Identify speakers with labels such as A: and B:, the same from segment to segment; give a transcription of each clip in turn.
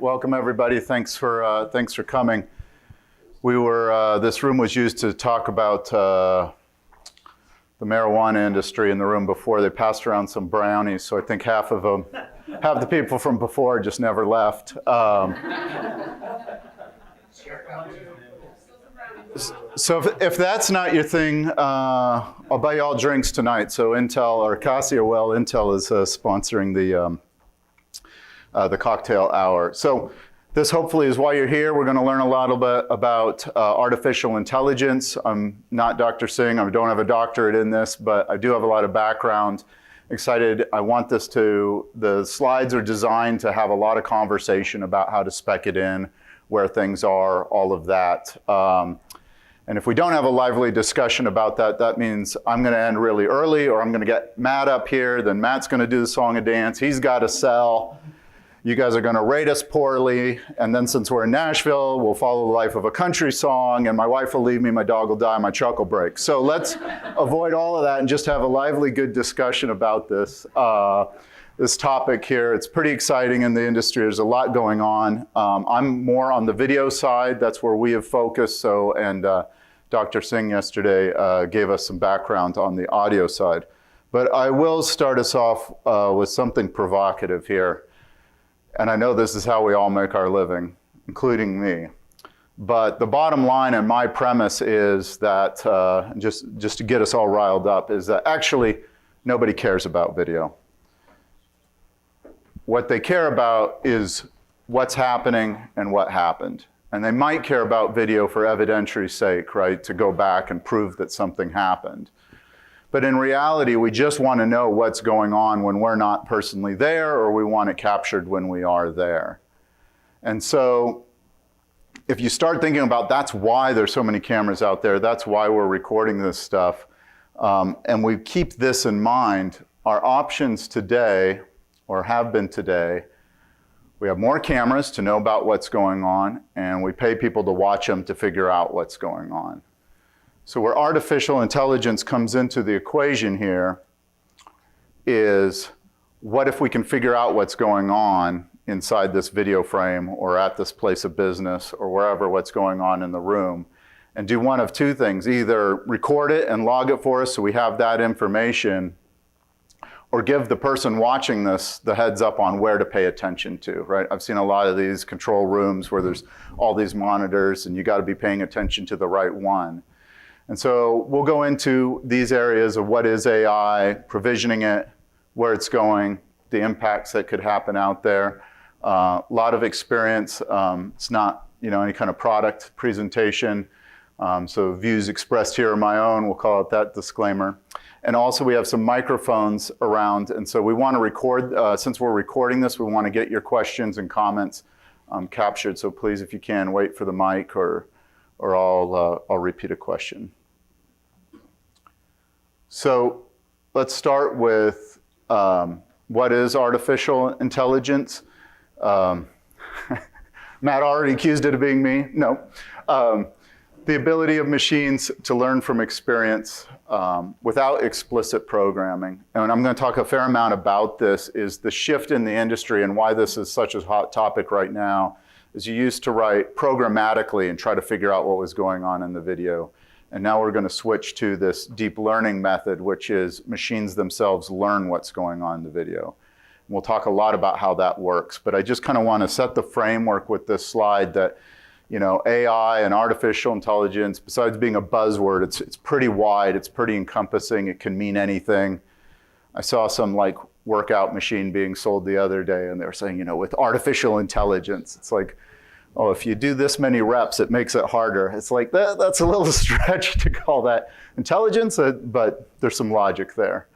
A: Welcome everybody. Thanks for coming. This room was used to talk about the marijuana industry in the room before. They passed around some brownies, so I think half the people from before just never left. So if that's not your thing, I'll buy you all drinks tonight. So Intel or Cassia, well, Intel is sponsoring the cocktail hour. So this hopefully is why you're here. We're going to learn a lot about artificial intelligence. I'm not Dr. Singh. I don't have a doctorate in this, but I do have a lot of background. Excited. I want the slides are designed to have a lot of conversation about how to spec it in, where things are, all of that. And if we don't have a lively discussion about that, that means I'm going to end really early, or I'm going to get Matt up here. Then Matt's going to do the song and dance. He's got to sell. You guys are going to rate us poorly. And then since we're in Nashville, we'll follow the life of a country song. And my wife will leave me, my dog will die, my truck will break. So let's avoid all of that and just have a lively, good discussion about this. This topic here. It's pretty exciting in the industry. There's a lot going on. I'm more on the video side. That's where we have focused. And Dr. Singh yesterday gave us some background on the audio side. But I will start us off with something provocative here. And I know this is how we all make our living, including me. But the bottom line and my premise is that, just to get us all riled up, is that actually nobody cares about video. What they care about is what's happening and what happened. And they might care about video for evidentiary's sake, right, to go back and prove that something happened. But in reality, we just want to know what's going on when we're not personally there, or we want it captured when we are there. And so if you start thinking about that's why there's so many cameras out there, that's why we're recording this stuff, and we keep this in mind, our options today, or have been today, we have more cameras to know about what's going on, and we pay people to watch them to figure out what's going on. So where artificial intelligence comes into the equation here is, what if we can figure out what's going on inside this video frame, or at this place of business, or wherever what's going on in the room, and do one of two things: either record it and log it for us so we have that information, or give the person watching this the heads up on where to pay attention to, right? I've seen a lot of these control rooms where there's all these monitors and you got to be paying attention to the right one. And so we'll go into these areas of what is AI, provisioning it, where it's going, the impacts that could happen out there. A lot of experience. It's not, any kind of product presentation. So views expressed here are my own. We'll call it that disclaimer. And also we have some microphones around, and so we want to record, since we're recording this, we want to get your questions and comments captured. So please, if you can, wait for the mic, or I'll repeat a question. So let's start with what is artificial intelligence? Matt already accused it of being me. No. The ability of machines to learn from experience without explicit programming. And I'm going to talk a fair amount about this, is the shift in the industry, and why this is such a hot topic right now, is you used to write programmatically and try to figure out what was going on in the video. And now we're going to switch to this deep learning method, which is machines themselves learn what's going on in the video. And we'll talk a lot about how that works. But I just kind of want to set the framework with this slide that, AI and artificial intelligence, besides being a buzzword, it's pretty wide, it's pretty encompassing, it can mean anything. I saw some workout machine being sold the other day, and they were saying, with artificial intelligence, it's like, oh, if you do this many reps, it makes it harder. It's like, that's a little stretch to call that intelligence, but there's some logic there.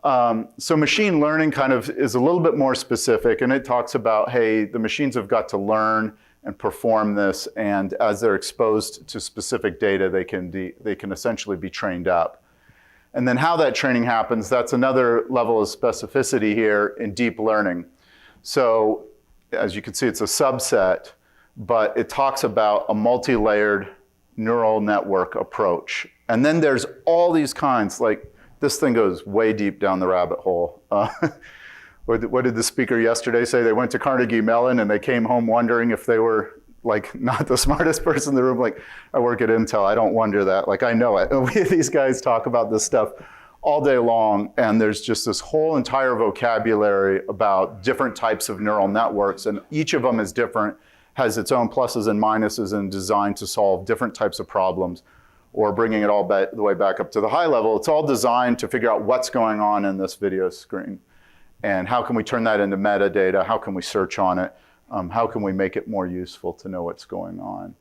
A: So machine learning kind of is a little bit more specific, and it talks about, hey, the machines have got to learn and perform this, and as they're exposed to specific data, they can essentially be trained up. And then how that training happens, that's another level of specificity here in deep learning. So as you can see, it's a subset, but it talks about a multi-layered neural network approach. And then there's all these kinds, this thing goes way deep down the rabbit hole. what did the speaker yesterday say? They went to Carnegie Mellon and they came home wondering if they were like not the smartest person in the room. Like, I work at Intel, I don't wonder that. Like, I know it. These guys talk about this stuff all day long, and there's just this whole entire vocabulary about different types of neural networks, and each of them is different, has its own pluses and minuses, and designed to solve different types of problems, or bringing it all the way back up to the high level. It's all designed to figure out what's going on in this video screen, and how can we turn that into metadata, how can we search on it, how can we make it more useful to know what's going on.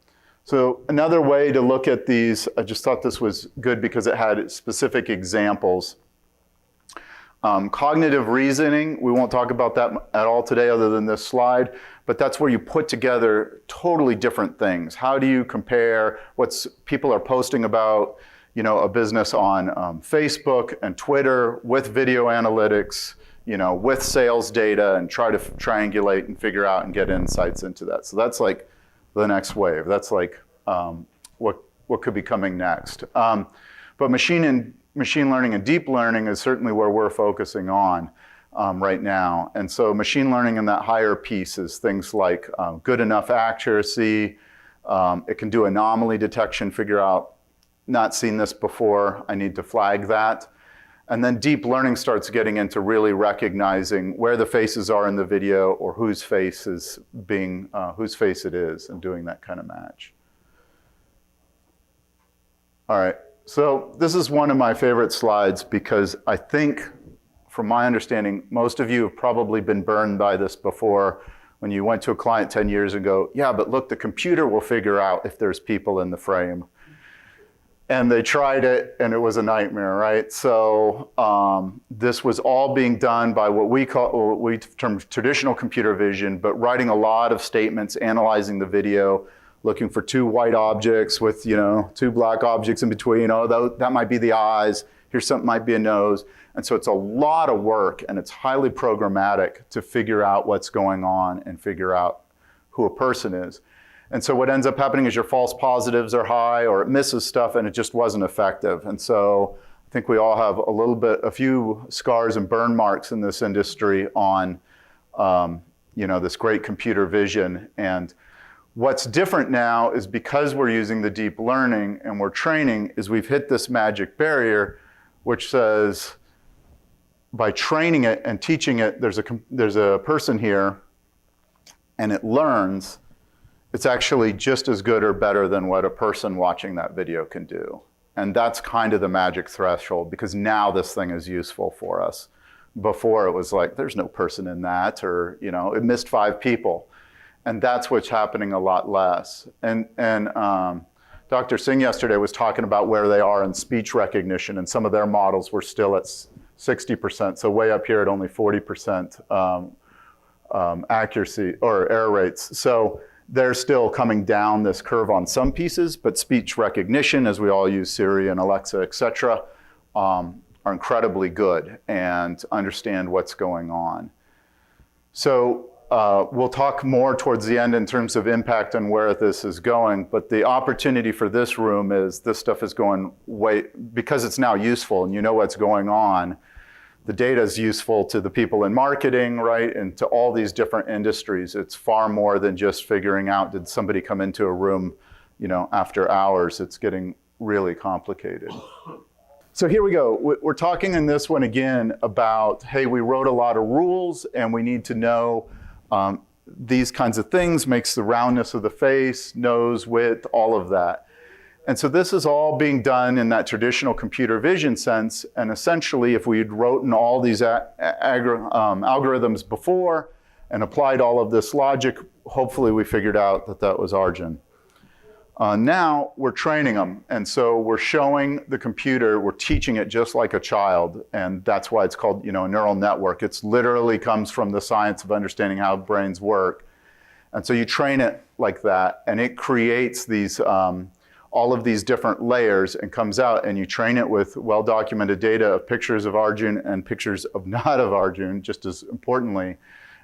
A: So another way to look at these, I just thought this was good because it had specific examples. Cognitive reasoning, we won't talk about that at all today other than this slide, but that's where you put together totally different things. How do you compare what people are posting about, a business on Facebook and Twitter with video analytics, with sales data, and try to triangulate and figure out and get insights into that. So that's like the next wave. That's like what could be coming next. But machine learning and deep learning is certainly where we're focusing on right now. And so machine learning in that higher piece is things like good enough accuracy. It can do anomaly detection, figure out, not seen this before, I need to flag that. And then deep learning starts getting into really recognizing where the faces are in the video, or whose face it is, and doing that kind of match. All right, so this is one of my favorite slides because I think, from my understanding, most of you have probably been burned by this before when you went to a client 10 years ago. Yeah, but look, the computer will figure out if there's people in the frame. And they tried it, and it was a nightmare, right? So this was all being done by what we term traditional computer vision, but writing a lot of statements, analyzing the video, looking for two white objects with two black objects in between. Oh, that might be the eyes. Here's something might be a nose. And so it's a lot of work, and it's highly programmatic to figure out what's going on and figure out who a person is. And so what ends up happening is your false positives are high, or it misses stuff, and it just wasn't effective. And so I think we all have a few scars and burn marks in this industry on this great computer vision. And what's different now is, because we're using the deep learning and we're training, is we've hit this magic barrier, which says by training it and teaching it, there's a person here, and it learns. It's actually just as good or better than what a person watching that video can do. And that's kind of the magic threshold, because now this thing is useful for us. Before it was like, there's no person in that, or it missed 5 people. And that's what's happening a lot less. And Dr. Singh yesterday was talking about where they are in speech recognition, and some of their models were still at 60%, so way up here at only 40% accuracy or error rates. So they're still coming down this curve on some pieces, but speech recognition, as we all use Siri and Alexa, et cetera, are incredibly good and understand what's going on. So we'll talk more towards the end in terms of impact and where this is going, but the opportunity for this room is this stuff is going because it's now useful and you know what's going on. The data is useful to the people in marketing, right, and to all these different industries. It's far more than just figuring out, did somebody come into a room, after hours. It's getting really complicated. So here we go. We're talking in this one again about, hey, we wrote a lot of rules, and we need to know these kinds of things, makes the roundness of the face, nose, width, all of that. And so this is all being done in that traditional computer vision sense. And essentially, if we'd written all these algorithms before and applied all of this logic, hopefully we figured out that that was Arjun. Now we're training them. And so we're showing the computer, we're teaching it just like a child. And that's why it's called a neural network. It's literally comes from the science of understanding how brains work. And so you train it like that, and it creates these all of these different layers and comes out, and you train it with well-documented data of pictures of Arjun and pictures of not of Arjun, just as importantly,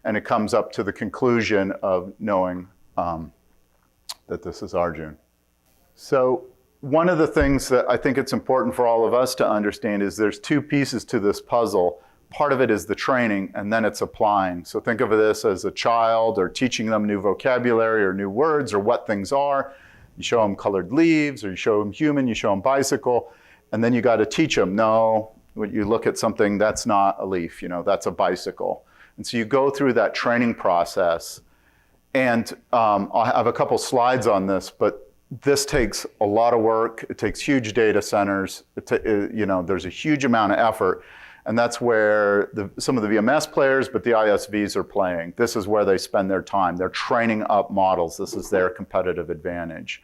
A: and it comes up to the conclusion of knowing that this is Arjun. So one of the things that I think it's important for all of us to understand is there's 2 pieces to this puzzle. part of it is the training, and then it's applying. So think of this as a child or teaching them new vocabulary or new words or what things are. You show them colored leaves, or you show them human, you show them bicycle, and then you got to teach them, no, when you look at something, that's not a leaf, that's a bicycle. And so you go through that training process. And I'll have a couple slides on this, but this takes a lot of work. It takes huge data centers. There's a huge amount of effort. And that's where some of the VMS players, but the ISVs are playing. This is where they spend their time. They're training up models. This is their competitive advantage.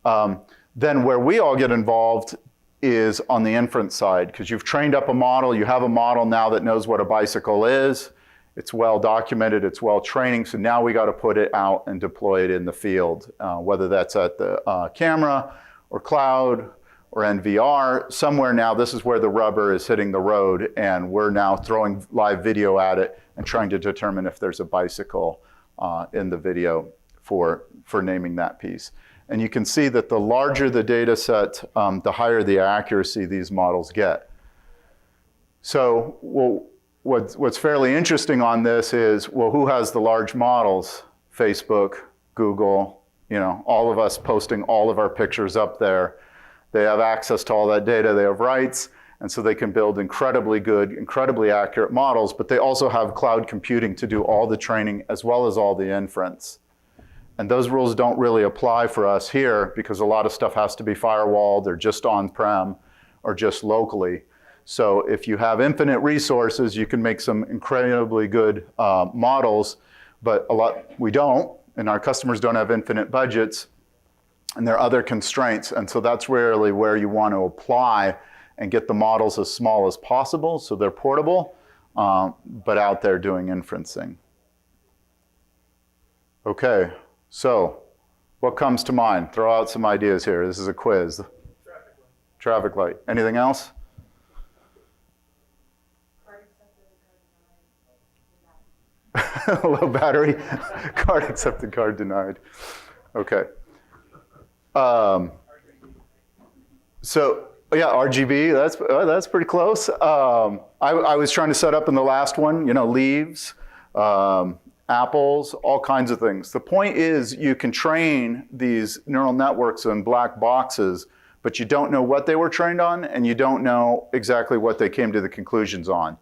A: Then where we all get involved is on the inference side, because you've trained up a model. You have a model now that knows what a bicycle is. It's well documented, it's well training, so now we got to put it out and deploy it in the field, whether that's at the camera or cloud or NVR. Somewhere now, this is where the rubber is hitting the road, and we're now throwing live video at it and trying to determine if there's a bicycle in the video for naming that piece. And you can see that the larger the data set, the higher the accuracy these models get. So, what's fairly interesting on this is, well, who has the large models? Facebook, Google, all of us posting all of our pictures up there. They have access to all that data, they have rights, and so they can build incredibly good, incredibly accurate models, but they also have cloud computing to do all the training as well as all the inference. And those rules don't really apply for us here because a lot of stuff has to be firewalled or just on-prem or just locally. So if you have infinite resources, you can make some incredibly good models, but we don't, and our customers don't have infinite budgets, and there are other constraints. And so that's really where you want to apply and get the models as small as possible so they're portable, but out there doing inferencing. Okay, so what comes to mind? Throw out some ideas here. This is a quiz. Traffic light. Anything else? Low battery, card accepted, card denied. Okay. So yeah, RGB, that's pretty close. I was trying to set up in the last one, leaves, apples, all kinds of things. The point is you can train these neural networks in black boxes, but you don't know what they were trained on, and you don't know exactly what they came to the conclusions on.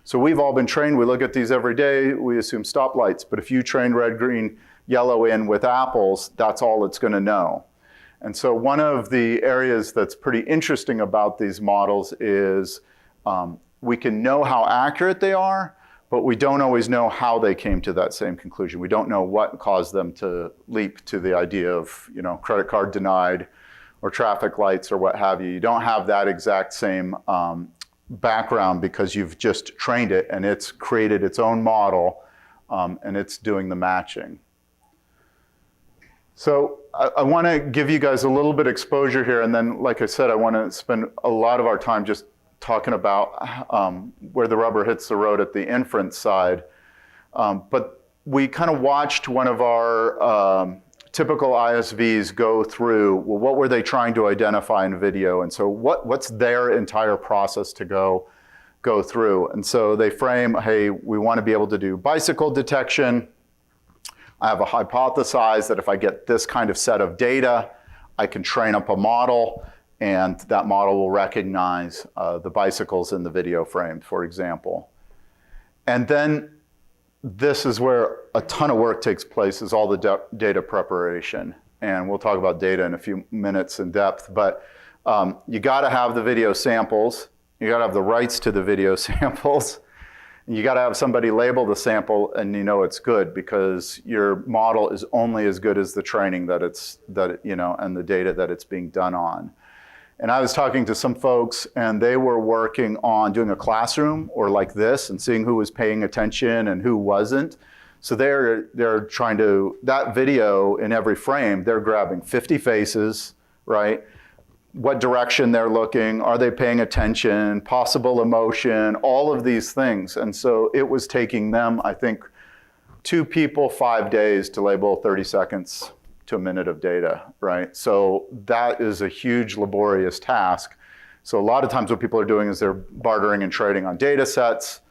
A: So we've all been trained, we look at these every day, we assume stoplights, but if you train red, green, yellow in with apples, that's all it's gonna know. And so one of the areas that's pretty interesting about these models is we can know how accurate they are, but we don't always know how they came to that same conclusion. We don't know what caused them to leap to the idea of, credit card denied or traffic lights or what have you. You don't have that exact same background because you've just trained it and it's created its own model and it's doing the matching. So I want to give you guys a little bit exposure here, and then, like I said, I want to spend a lot of our time just talking about where the rubber hits the road at the inference side. But we kind of watched one of our typical ISVs go through, well, what were they trying to identify in video? And so what's their entire process to go through? And so they frame, hey, we want to be able to do bicycle detection. I have a hypothesize that if I get this kind of set of data, I can train up a model, and that model will recognize the bicycles in the video frame, for example. And then this is where a ton of work takes place, is all the data preparation. And we'll talk about data in a few minutes in depth, but you gotta have the video samples, you gotta have the rights to the video samples, you gotta have somebody label the sample and it's good, because your model is only as good as the training and the data that it's being done on. And I was talking to some folks, and they were working on doing a classroom or like this and seeing who was paying attention and who wasn't. So they're trying to, that video in every frame, they're grabbing 50 faces, right? What direction they're looking, are they paying attention, possible emotion, all of these things. And so it was taking them, I think, 2 people, 5 days to label 30 seconds to a minute of data, right? So that is a huge laborious task. So a lot of times what people are doing is they're bartering and trading on data sets.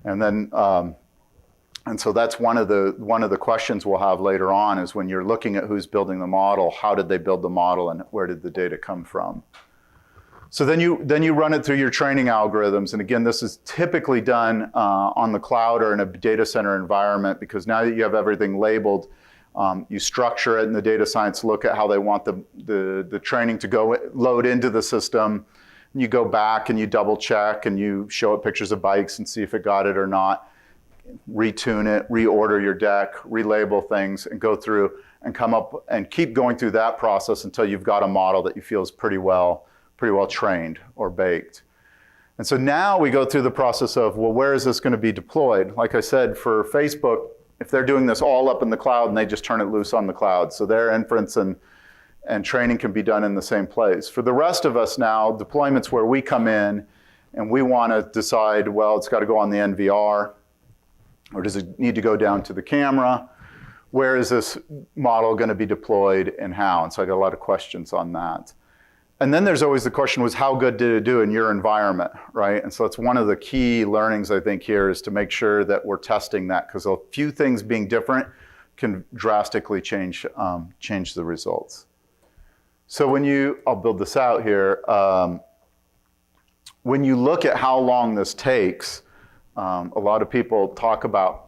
A: And then, and so that's one of the questions we'll have later on is when you're looking at who's building the model, how did they build the model and where did the data come from? So then you run it through your training algorithms. And again, this is typically done on the cloud or in a data center environment, because now that you have everything labeled, you structure it and the data science look at how they want the training to go load into the system. And you go back and you double check and you show it pictures of bikes and see if it got it or not. Retune it, reorder your deck, relabel things, and go through and come up and keep going through that process until you've got a model that you feel is pretty well trained or baked. And so now we go through the process of, well, where is this going to be deployed? Like I said, for Facebook, if they're doing this all up in the cloud and they just turn it loose on the cloud, so their inference and training can be done in the same place. For the rest of us now, deployments where we come in and we want to decide, well, it's got to go on the NVR, or does it need to go down to the camera? Where is this model going to be deployed and how? And so I got a lot of questions on that. And then there's always the question was, how good did it do in your environment, right? And so it's one of the key learnings I think here is to make sure that we're testing that, because a few things being different can drastically change the results. So I'll build this out here. When you look at how long this takes, a lot of people talk about,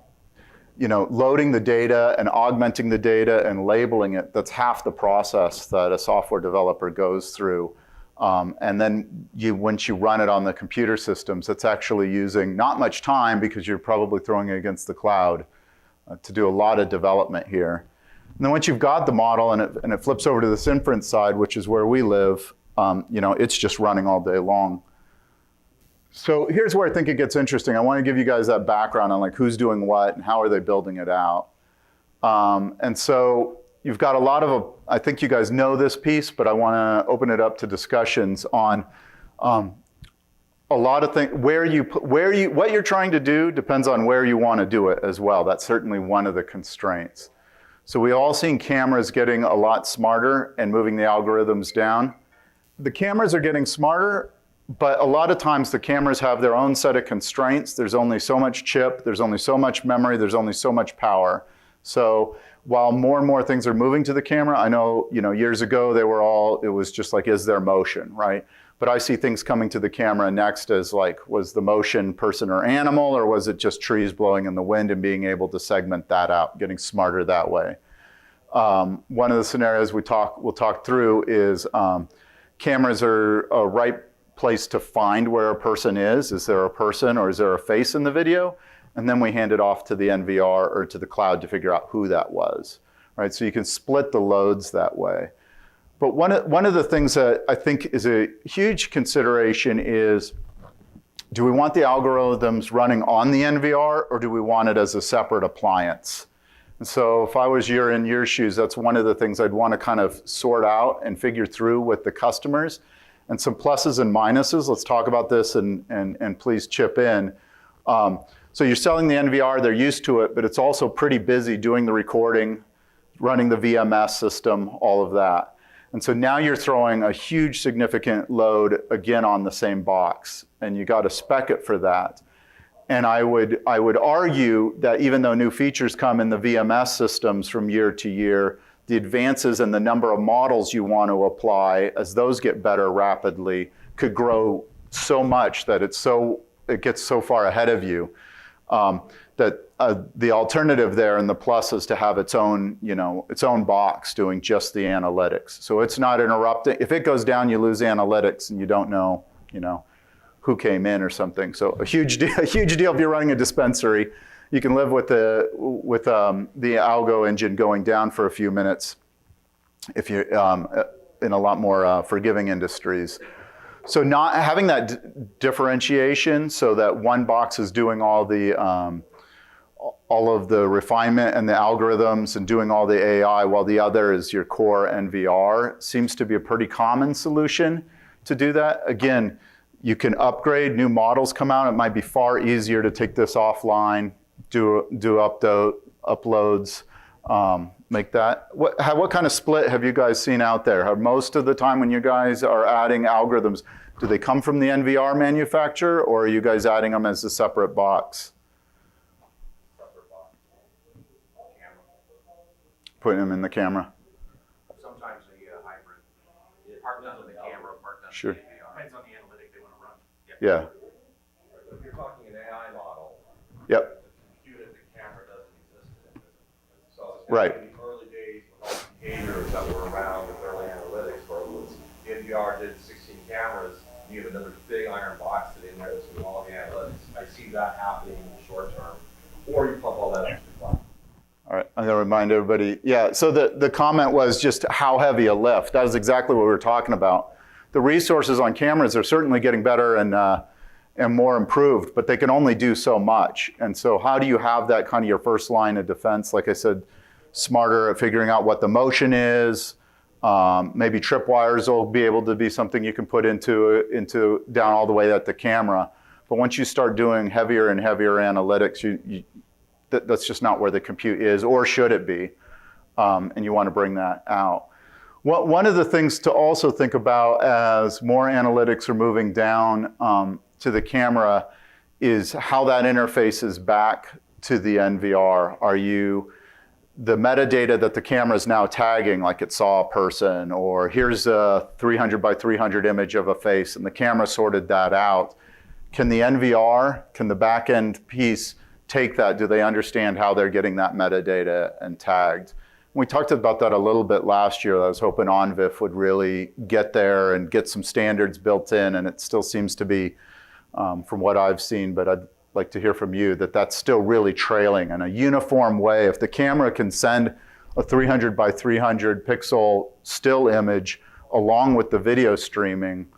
A: loading the data and augmenting the data and labeling it. That's half the process that a software developer goes through. And then once you run it on the computer systems, it's actually using not much time because you're probably throwing it against the cloud to do a lot of development here. And then once you've got the model and it flips over to this inference side, which is where we live, it's just running all day long. So here's where I think it gets interesting. I want to give you guys that background on like who's doing what and how are they building it out. And so you've got a lot of, I think you guys know this piece, but I want to open it up to discussions on a lot of things. What you're trying to do depends on where you want to do it as well. That's certainly one of the constraints. So we all seen cameras getting a lot smarter and moving the algorithms down. The cameras are getting smarter, but a lot of times the cameras have their own set of constraints. There's only so much chip, there's only so much memory, there's only so much power. So while more and more things are moving to the camera, I know, years ago it was just like, is there motion, right? But I see things coming to the camera next as like, was the motion person or animal, or was it just trees blowing in the wind and being able to segment that out, getting smarter that way? One of the scenarios we'll talk through is cameras are a right place to find where a person is. Is there a person or is there a face in the video? And then we hand it off to the NVR or to the cloud to figure out who that was, right? So you can split the loads that way. But one of the things that I think is a huge consideration is, do we want the algorithms running on the NVR or do we want it as a separate appliance? And so if I was in your shoes, that's one of the things I'd want to kind of sort out and figure through with the customers. And some pluses and minuses. Let's talk about this and please chip in. So you're selling the NVR, they're used to it, but it's also pretty busy doing the recording, running the VMS system, all of that. And so now you're throwing a huge significant load again on the same box, and you got to spec it for that. And I would argue that even though new features come in the VMS systems from year to year, the advances in the number of models you want to apply as those get better rapidly could grow so much that it gets so far ahead of you that the alternative there and the plus is to have its own box doing just the analytics. So it's not interrupting. If it goes down, you lose analytics and you don't know, who came in or something. So a huge deal if you're running a dispensary. You can live with the algo engine going down for a few minutes if you're in a lot more forgiving industries. So not having that differentiation so that one box is doing all of the refinement and the algorithms and doing all the AI while the other is your core NVR seems to be a pretty common solution to do that. Again, you can upgrade, new models come out. It might be far easier to take this offline, do uploads, make that. What kind of split have you guys seen out there? Most of the time when you guys are adding algorithms, do they come from the NVR manufacturer, or are you guys adding them as a separate box?
B: Separate box. Camera.
A: Putting them in the camera?
B: Sometimes a hybrid. Part done in the camera, part done
A: Sure.
B: in the NVR. Depends on the analytic they want to run.
A: Yeah.
C: If you're talking an AI model,
A: Yep.
C: the compute at the camera doesn't exist in it. So it's
A: Right.
C: in the early days with all the behaviors that were around with early analytics, where it was NVR did 16 cameras, you have another big iron box that in there that's doing all the analytics. I see that happening in the short term, or you pump all that extra cloud.
A: All right, I'm gonna remind everybody. Yeah, so the comment was just how heavy a lift. That is exactly what we were talking about. The resources on cameras are certainly getting better and more improved, but they can only do so much. And so how do you have that kind of your first line of defense? Like I said, smarter at figuring out what the motion is. Maybe tripwires will be able to be something you can put into down all the way at the camera. But once you start doing heavier and heavier analytics, that's just not where the compute is, or should it be? And you want to bring that out. One of the things to also think about as more analytics are moving down to the camera is how that interfaces back to the NVR. The metadata that the camera is now tagging, like it saw a person, or here's a 300 by 300 image of a face, and the camera sorted that out. Can the NVR, can the back end piece take that? Do they understand how they're getting that metadata and tagged? We talked about that a little bit last year. I was hoping ONVIF would really get there and get some standards built in, and it still seems to be, from what I've seen, but I'd like to hear from you, that's still really trailing in a uniform way. If the camera can send a 300 by 300 pixel still image along with the video streaming,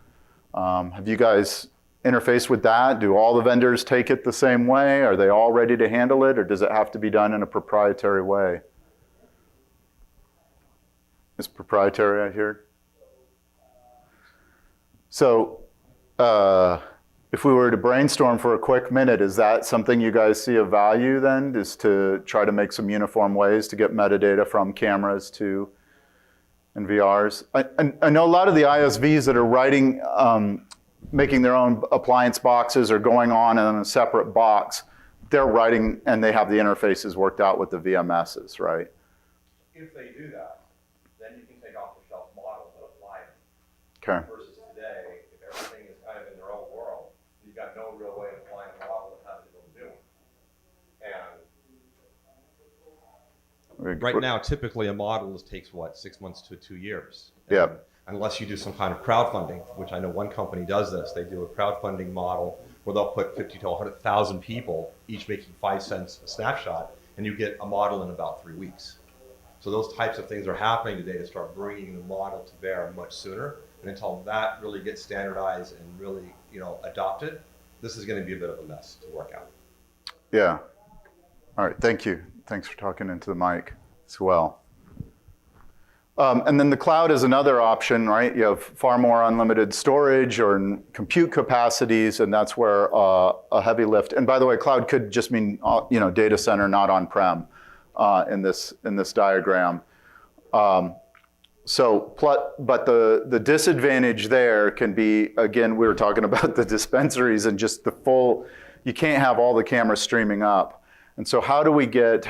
A: have you guys interfaced with that? Do all the vendors take it the same way? Are they all ready to handle it, or does it have to be done in a proprietary way? It's proprietary, I hear. So, if we were to brainstorm for a quick minute, is that something you guys see of value then, is to try to make some uniform ways to get metadata from cameras to NVRs? I know a lot of the ISVs that are writing, making their own appliance boxes or going on in a separate box, they're writing and they have the interfaces worked out with the VMSs, right?
C: If they do that, then you can take off-the-shelf models and apply them.
A: Okay.
C: Versus today, if everything is kind of in their own world, you've got no real way of applying a model and having to go do it. And
D: right now, typically a model takes what, 6 months to 2 years.
A: Yeah.
D: Unless you do some kind of crowdfunding, which I know one company does this. They do a crowdfunding model where they'll put 50 to 100,000 people, each making 5 cents a snapshot, and you get a model in about 3 weeks. So those types of things are happening today to start bringing the model to bear much sooner. And until that really gets standardized and really, adopted, this is going to be a bit of a mess to work out.
A: Yeah. All right, thank you. Thanks for talking into the mic as well. And then the cloud is another option, right? You have far more unlimited storage or compute capacities, and that's where a heavy lift. And by the way, cloud could just mean data center, not on-prem, in this diagram. But the disadvantage there can be, again, we were talking about the dispensaries and just you can't have all the cameras streaming up. And so how do we get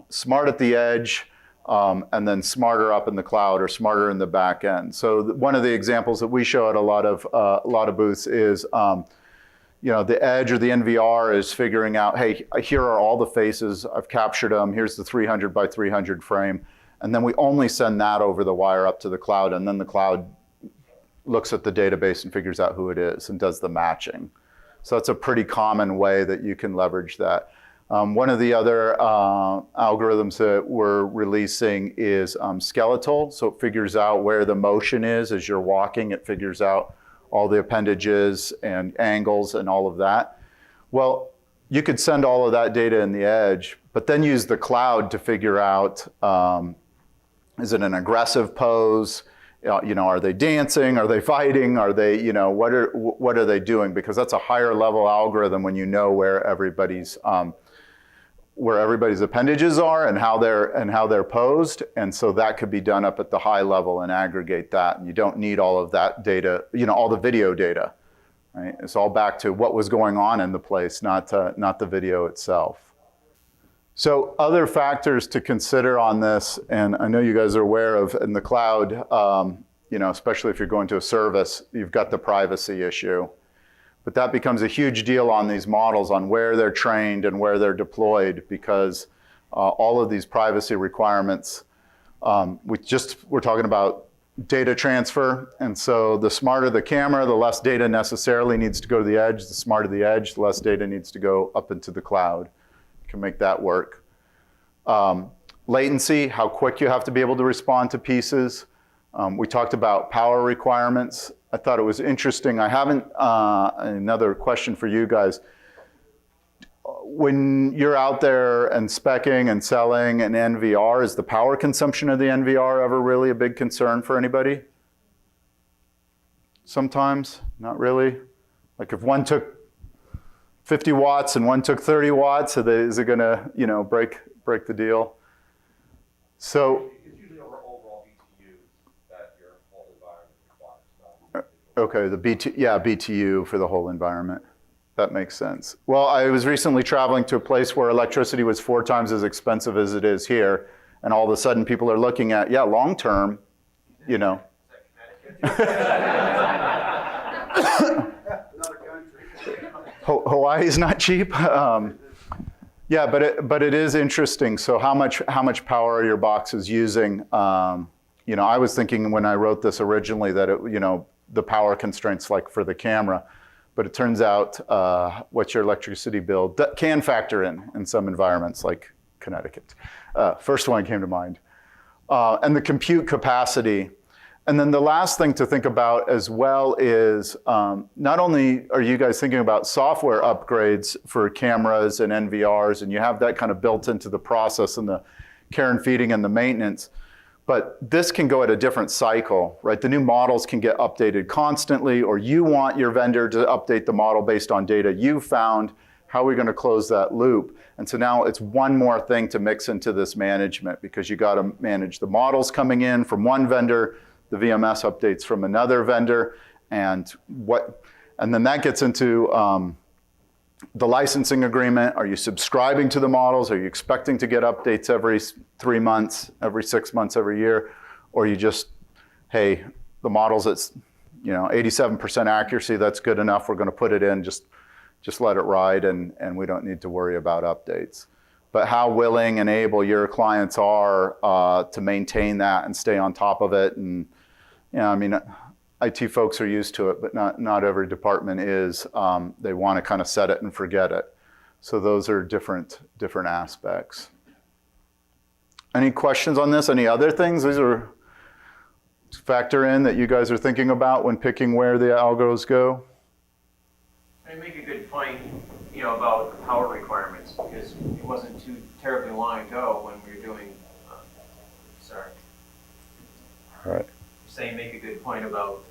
A: smart at the edge, and then smarter up in the cloud or smarter in the back end? So one of the examples that we show at a lot of booths is, the edge or the NVR is figuring out, hey, here are all the faces, I've captured them, here's the 300 by 300 frame, and then we only send that over the wire up to the cloud, and then the cloud looks at the database and figures out who it is and does the matching. So that's a pretty common way that you can leverage that. One of the other algorithms that we're releasing is skeletal. So it figures out where the motion is as you're walking. It figures out all the appendages and angles and all of that. Well, you could send all of that data in the edge, but then use the cloud to figure out, is it an aggressive pose? Are they dancing? Are they fighting? Are they, what are they doing? Because that's a higher level algorithm when you know where everybody's where everybody's appendages are and how they're posed. And so that could be done up at the high level and aggregate that. And you don't need all of that data, all the video data, right? It's all back to what was going on in the place, not the video itself. So other factors to consider on this, and I know you guys are aware of in the cloud, especially if you're going to a service, you've got the privacy issue. But that becomes a huge deal on these models, on where they're trained and where they're deployed, because all of these privacy requirements, we're talking about data transfer. And so the smarter the camera, the less data necessarily needs to go to the edge. The smarter the edge, the less data needs to go up into the cloud. You can make that work. Latency, how quick you have to be able to respond to pieces. We talked about power requirements. I thought it was interesting. I haven't, another question for you guys. When you're out there and speccing and selling an NVR, is the power consumption of the NVR ever really a big concern for anybody? Sometimes, not really. Like if one took 50 watts and one took 30 watts, is it gonna, break the deal? So,
C: It's usually over overall BTUs that your whole environment requires.
A: okay, BTU for the whole environment. That makes sense. Well, I was recently traveling to a place where electricity was 4 times as expensive as it is here, and all of a sudden people are looking at, long term,
B: Another country.
A: Hawaii's not cheap. Yeah, but it is interesting. So how much power are your boxes using? I was thinking when I wrote this originally that the power constraints like for the camera, but it turns out what your electricity bill that can factor in some environments like Connecticut. First one came to mind, and the compute capacity. And then the last thing to think about as well is not only are you guys thinking about software upgrades for cameras and NVRs, and you have that kind of built into the process and the care and feeding and the maintenance, but this can go at a different cycle, right? The new models can get updated constantly, or you want your vendor to update the model based on data you found. How are we going to close that loop? And so now it's one more thing to mix into this management, because you got to manage the models coming in from one vendor, the VMS updates from another vendor, and then that gets into the licensing agreement. Are you subscribing to the models? Are you expecting to get updates every 3 months, every 6 months, every year? Or you just, hey, the model's at 87% accuracy, that's good enough, we're gonna put it in, just let it ride, and we don't need to worry about updates. But how willing and able your clients are to maintain that and stay on top of it. And IT folks are used to it, but not every department is. They want to kind of set it and forget it. So those are different aspects. Any questions on this? Any other things? These are factor in that you guys are thinking about when picking where the algos go?
E: I make a good point, about power requirements, because it wasn't too terribly long ago when we were doing,
A: All right.
E: Make a good point about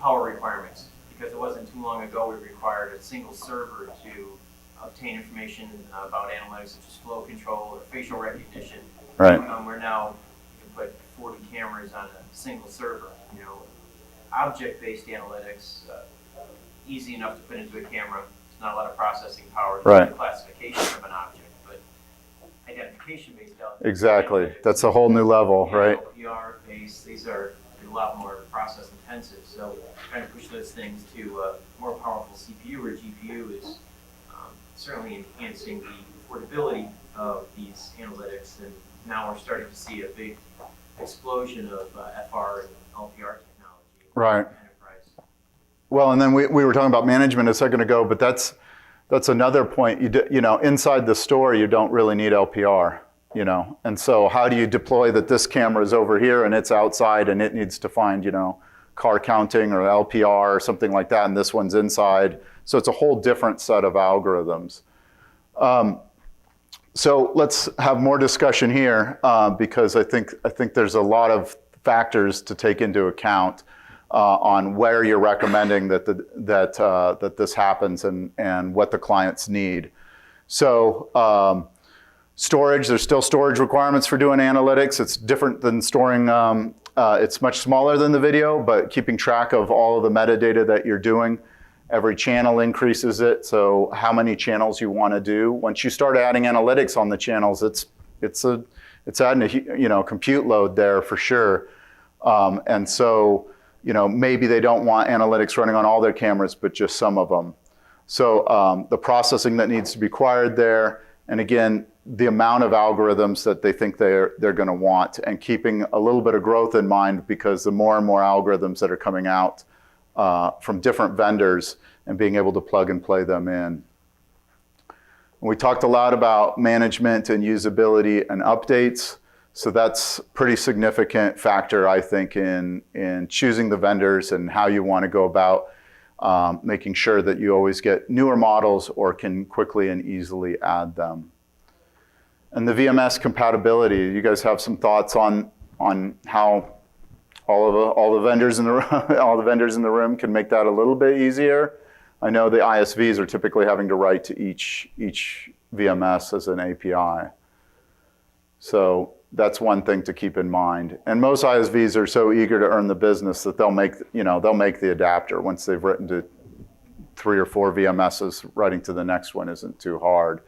E: power requirements, because it wasn't too long ago we required a single server to obtain information about analytics such as flow control or facial recognition.
A: Right.
E: Where now you can put 40 cameras on a single server. Object-based analytics, easy enough to put into a camera. There's not a lot of processing power.
A: Right.
E: The classification of an object, but identification-based.
A: Exactly. That's a whole new level, right?
E: LPR-based. These are a lot more process intensive. So trying to push those things to a more powerful CPU or GPU is certainly enhancing the affordability of these analytics. And now we're starting to see a big explosion of FR and LPR technology.
A: Right.
E: Enterprise.
A: Well, and then we were talking about management a second ago, but that's another point. Inside the store, you don't really need LPR. And so how do you deploy that this camera is over here and it's outside and it needs to find, car counting or LPR or something like that, and this one's inside. So it's a whole different set of algorithms. So let's have more discussion here because I think there's a lot of factors to take into account on where you're recommending that this happens and what the clients need. So Storage, there's still storage requirements for doing analytics. It's different than storing, it's much smaller than the video, but keeping track of all of the metadata that you're doing. Every channel increases it, so how many channels you want to do. Once you start adding analytics on the channels, it's adding a compute load there for sure. And so maybe they don't want analytics running on all their cameras, but just some of them. So the processing that needs to be required there, and again, the amount of algorithms that they think they're going to want, and keeping a little bit of growth in mind, because the more and more algorithms that are coming out from different vendors and being able to plug and play them in. We talked a lot about management and usability and updates. So that's a pretty significant factor, I think, in choosing the vendors and how you want to go about making sure that you always get newer models or can quickly and easily add them. And the VMS compatibility, you guys have some thoughts on how all the vendors in the room can make that a little bit easier? I know the ISVs are typically having to write to each VMS as an API. So that's one thing to keep in mind. And most ISVs are so eager to earn the business that they'll make the adapter once they've written to 3 or 4 VMSs. Writing to the next one isn't too hard.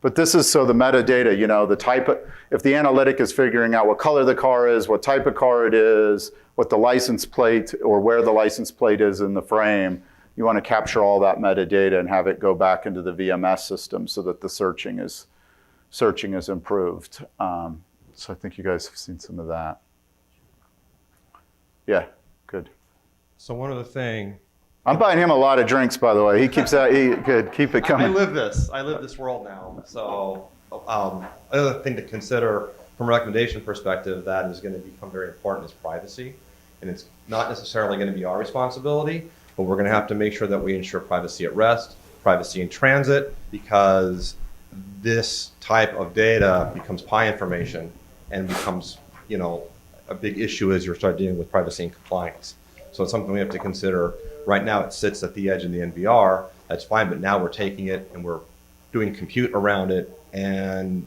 A: But this is so the metadata, the type of, if the analytic is figuring out what color the car is, what type of car it is, what the license plate or where the license plate is in the frame, you want to capture all that metadata and have it go back into the VMS system so that the searching is improved. So I think you guys have seen some of that. Yeah, good.
D: So one other thing.
A: I'm buying him a lot of drinks, by the way. He keeps that. He could keep it coming.
D: I live this world now. So another thing to consider from a recommendation perspective that is going to become very important is privacy, and it's not necessarily going to be our responsibility, but we're going to have to make sure that we ensure privacy at rest, privacy in transit, because this type of data becomes PI information and becomes, a big issue as you start dealing with privacy and compliance. So it's something we have to consider. Right now it sits at the edge in the NVR, that's fine, but now we're taking it and we're doing compute around it, and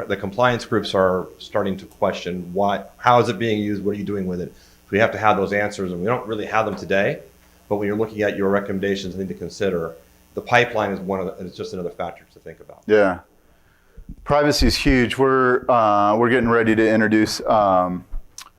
D: the compliance groups are starting to question how is it being used, what are you doing with it? So we have to have those answers, and we don't really have them today, but when you're looking at your recommendations, I need to consider the pipeline is just another factor to think about.
A: Yeah. Privacy is huge. We're getting ready to introduce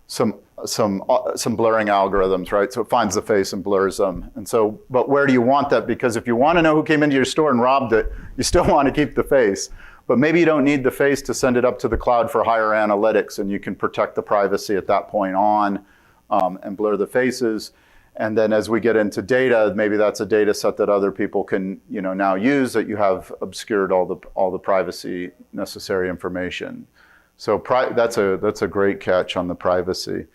A: some blurring algorithms, right? So it finds the face and blurs them. And so, but where do you want that? Because if you want to know who came into your store and robbed it, you still want to keep the face. But maybe you don't need the face to send it up to the cloud for higher analytics, and you can protect the privacy at that point on and blur the faces. And then as we get into data, maybe that's a data set that other people can now use, that you have obscured all the privacy necessary information. So that's a great catch on the privacy.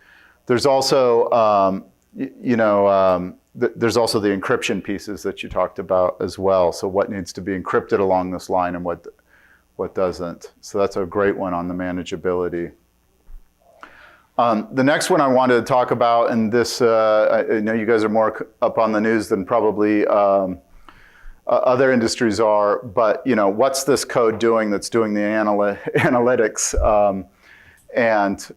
A: There's also there's also the encryption pieces that you talked about as well. So what needs to be encrypted along this line and what doesn't. So that's a great one on the manageability. The next one I wanted to talk about, and this, I know you guys are more up on the news than probably other industries are, but what's this code doing that's doing the analytics, and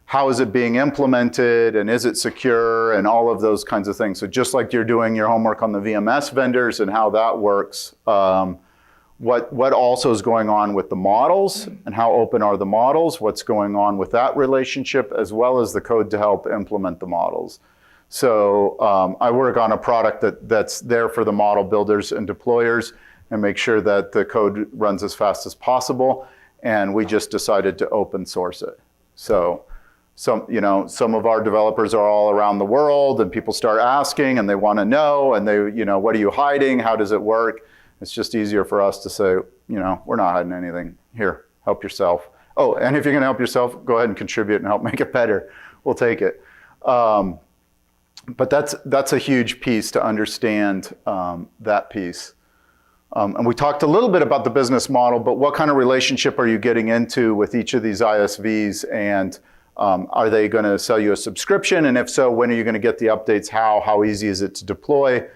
A: how is it being implemented, and is it secure, and all of those kinds of things. So just like you're doing your homework on the VMS vendors and how that works, what also is going on with the models and how open are the models, what's going on with that relationship, as well as the code to help implement the models. So I work on a product that's there for the model builders and deployers and make sure that the code runs as fast as possible. And we just decided to open source it. So some of our developers are all around the world, and people start asking and they want to know, and they, what are you hiding? How does it work? It's just easier for us to say, we're not hiding anything. Here, help yourself. Oh, and if you're going to help yourself, go ahead and contribute and help make it better. We'll take it. But that's a huge piece to understand that piece. And we talked a little bit about the business model, but what kind of relationship are you getting into with each of these ISVs? And are they going to sell you a subscription? And if so, when are you going to get the updates? How easy is it to deploy?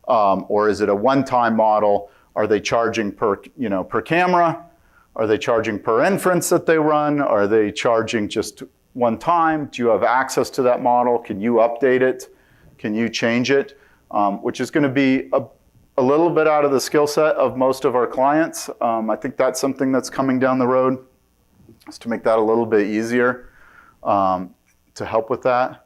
A: Or is it a one-time model? Are they charging per camera? Are they charging per inference that they run? Are they charging just one time? Do you have access to that model? Can you update it? Can you change it? Which is going to be a little bit out of the skill set of most of our clients. I think that's something that's coming down the road, is to make that a little bit easier to help with that.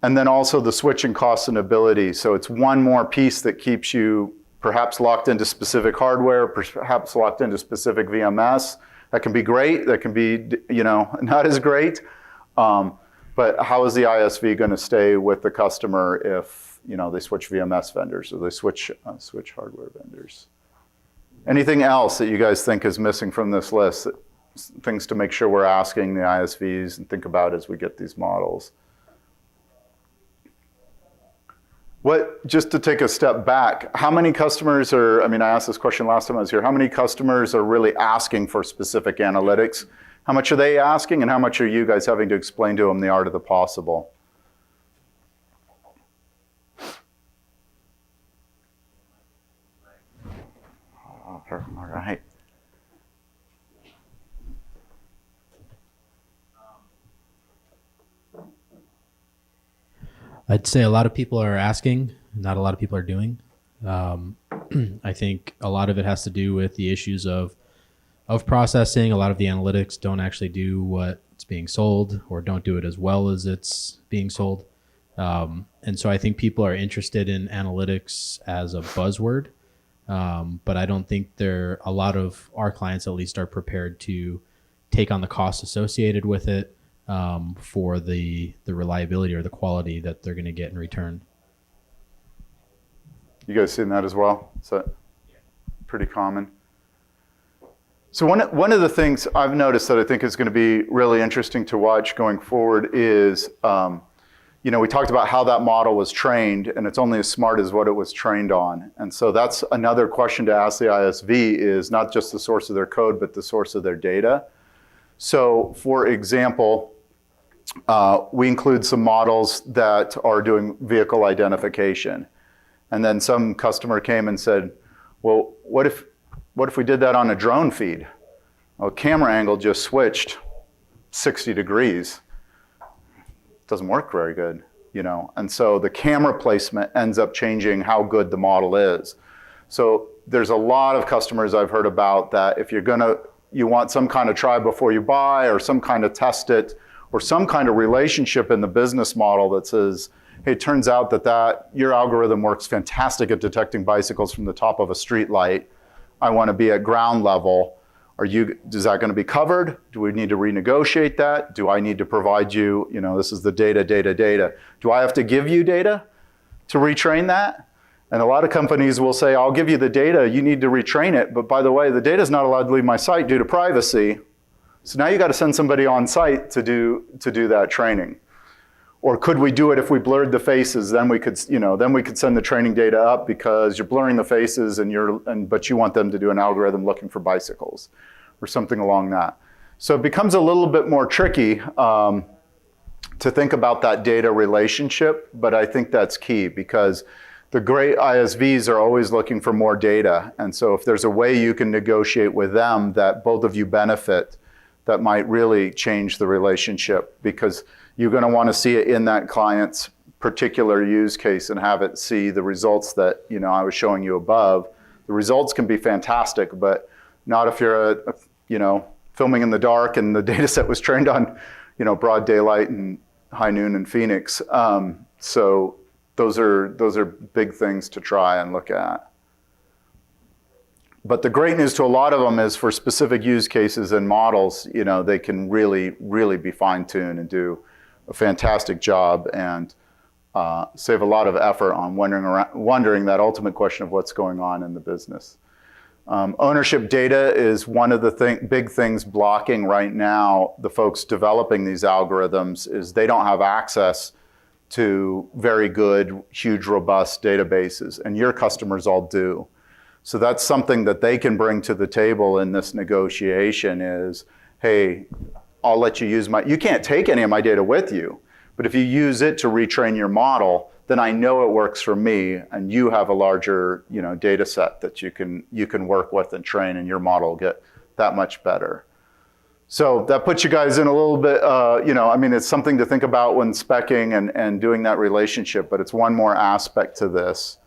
A: And then also the switching costs and ability. So it's one more piece that keeps you perhaps locked into specific hardware, perhaps locked into specific VMS. That can be great. That can be, not as great. But how is the ISV going to stay with the customer if, they switch VMS vendors or they switch hardware vendors? Anything else that you guys think is missing from this list? Things to make sure we're asking the ISVs and think about as we get these models. Just to take a step back, how many customers I asked this question last time I was here, how many customers are really asking for specific analytics? How much are they asking, and how much are you guys having to explain to them the art of the possible? All right.
F: I'd say a lot of people are asking, not a lot of people are doing. I think a lot of it has to do with the issues of processing. A lot of the analytics don't actually do what's being sold, or don't do it as well as it's being sold. And so I think people are interested in analytics as a buzzword, but I don't think a lot of our clients at least are prepared to take on the costs associated with it for the reliability or the quality that they're going to get in return.
A: You guys seen that as well? Is that pretty common? So one of the things I've noticed that I think is going to be really interesting to watch going forward is, we talked about how that model was trained, and it's only as smart as what it was trained on. And so that's another question to ask the ISV, is not just the source of their code, but the source of their data. So for example, we include some models that are doing vehicle identification. And then some customer came and said, well, what if we did that on a drone feed? Well, camera angle just switched 60 degrees. Doesn't work very good, And so the camera placement ends up changing how good the model is. So there's a lot of customers I've heard about that if you want some kind of try before you buy, or some kind of test it, or some kind of relationship in the business model that says, hey, it turns out that your algorithm works fantastic at detecting bicycles from the top of a street light. I want to be at ground level. Is that going to be covered? Do we need to renegotiate that? Do I need to provide you, this is the data. Do I have to give you data to retrain that? And a lot of companies will say, I'll give you the data, you need to retrain it. But by the way, the data is not allowed to leave my site due to privacy. So now you got to send somebody on site to do that training. Or could we do it if we blurred the faces? Then we could send the training data up, because you're blurring the faces but you want them to do an algorithm looking for bicycles or something along that. So it becomes a little bit more tricky to think about that data relationship, but I think that's key, because the great ISVs are always looking for more data. And so if there's a way you can negotiate with them that both of you benefit, that might really change the relationship, because you're going to want to see it in that client's particular use case and have it see the results that I was showing you above. The results can be fantastic, but not if you're filming in the dark and the data set was trained on broad daylight and high noon in Phoenix. So those are big things to try and look at. But the great news to a lot of them is, for specific use cases and models, they can really, really be fine-tuned and do a fantastic job, and save a lot of effort on wondering that ultimate question of what's going on in the business. Ownership data is one of the big things blocking right now the folks developing these algorithms, is they don't have access to very good, huge, robust databases, and your customers all do. So that's something that they can bring to the table in this negotiation is, hey, I'll let you use you can't take any of my data with you, but if you use it to retrain your model, then I know it works for me, and you have a larger, data set that you can work with and train, and your model will get that much better. So that puts you guys in a little bit, it's something to think about when speccing and doing that relationship, but it's one more aspect to this.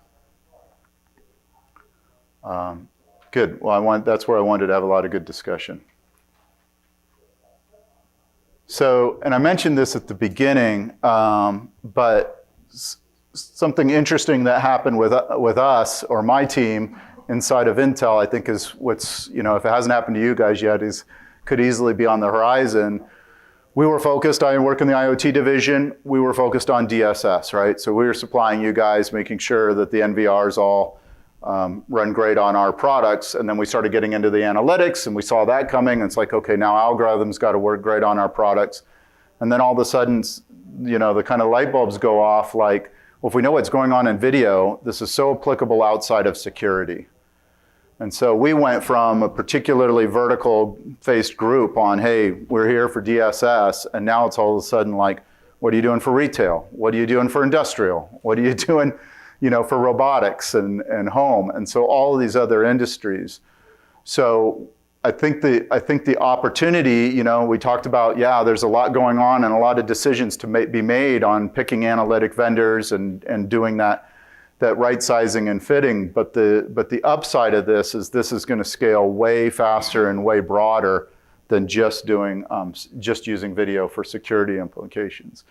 A: Good. Well, that's where I wanted to have a lot of good discussion. So, and I mentioned this at the beginning, but something interesting that happened with us or my team inside of Intel, I think is what's, if it hasn't happened to you guys yet, could easily be on the horizon. We were focused, I work in the IoT division, we were focused on DSS, right? So we were supplying you guys, making sure that the NVRs all run great on our products. And then we started getting into the analytics and we saw that coming. And it's like, okay, now algorithms got to work great on our products. And then all of a sudden, the kind of light bulbs go off like, well, if we know what's going on in video, this is so applicable outside of security. And so we went from a particularly vertical-faced group on, hey, we're here for DSS, and now it's all of a sudden like, what are you doing for retail? What are you doing for industrial? What are you doing, for robotics and home? And so all of these other industries. So I think the opportunity, we talked about, there's a lot going on and a lot of decisions to be made on picking analytic vendors and doing that right sizing and fitting. But the upside of this is going to scale way faster and way broader than just using video for security implications.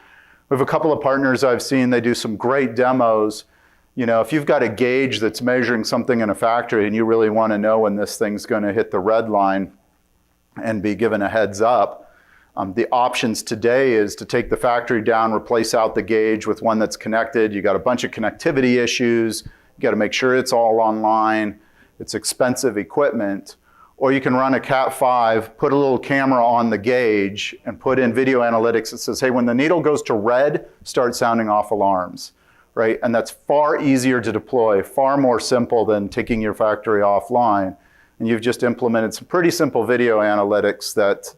A: We have a couple of partners I've seen, they do some great demos. If you've got a gauge that's measuring something in a factory and you really want to know when this thing's going to hit the red line and be given a heads up, the options today is to take the factory down, replace out the gauge with one that's connected. You got a bunch of connectivity issues. You got to make sure it's all online. It's expensive equipment. Or you can run a Cat5, put a little camera on the gauge, and put in video analytics that says, hey, when the needle goes to red, start sounding off alarms, right? And that's far easier to deploy, far more simple than taking your factory offline. And you've just implemented some pretty simple video analytics that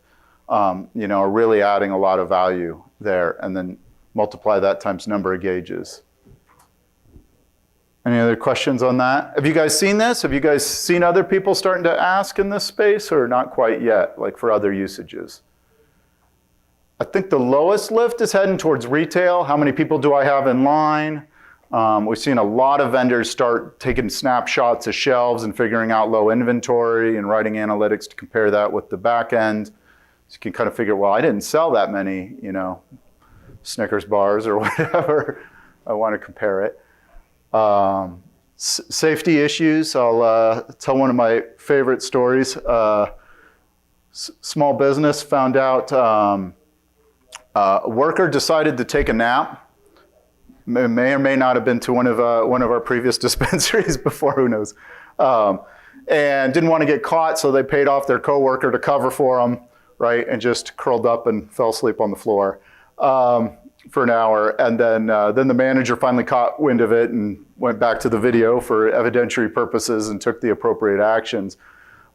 A: are really adding a lot of value there, and then multiply that times number of gauges. Any other questions on that? Have you guys seen this? Have you guys seen other people starting to ask in this space, or not quite yet, like for other usages? I think the lowest lift is heading towards retail. How many people do I have in line? We've seen a lot of vendors start taking snapshots of shelves and figuring out low inventory and writing analytics to compare that with the back end. So you can kind of figure, well, I didn't sell that many, Snickers bars or whatever. I want to compare it. Safety issues. I'll tell one of my favorite stories. Small business found out a worker decided to take a nap. May or may not have been to one of our previous dispensaries before, who knows. And didn't want to get caught, so they paid off their coworker to cover for them. Right, and just curled up and fell asleep on the floor for an hour. And then the manager finally caught wind of it and went back to the video for evidentiary purposes and took the appropriate actions.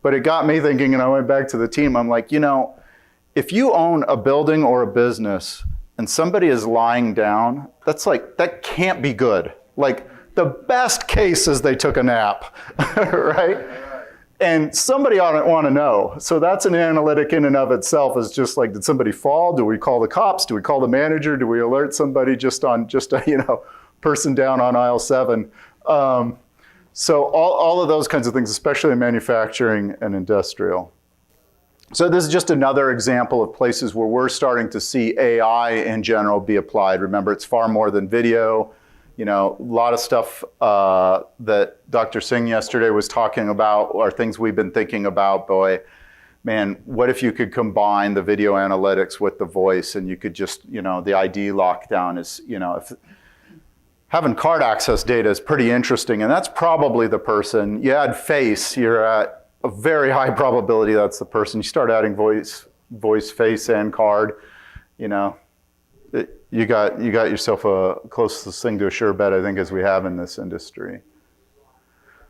A: But it got me thinking, and I went back to the team. I'm like, if you own a building or a business and somebody is lying down, that can't be good. Like, the best case is they took a nap, right? And somebody ought to want to know. So that's an analytic in and of itself, is just like, did somebody fall? Do we call the cops? Do we call the manager? Do we alert somebody just a person down on aisle 7? So all of those kinds of things, especially in manufacturing and industrial. So this is just another example of places where we're starting to see AI in general be applied. Remember, it's far more than video. A lot of stuff that Dr. Singh yesterday was talking about are things we've been thinking about. Boy, man, what if you could combine the video analytics with the voice, and you could just, the ID lockdown is, if having card access data is pretty interesting, and that's probably the person. You add face, you're at a very high probability that's the person. You start adding voice, face, and card, you got yourself a closest thing to a sure bet, I think, as we have in this industry.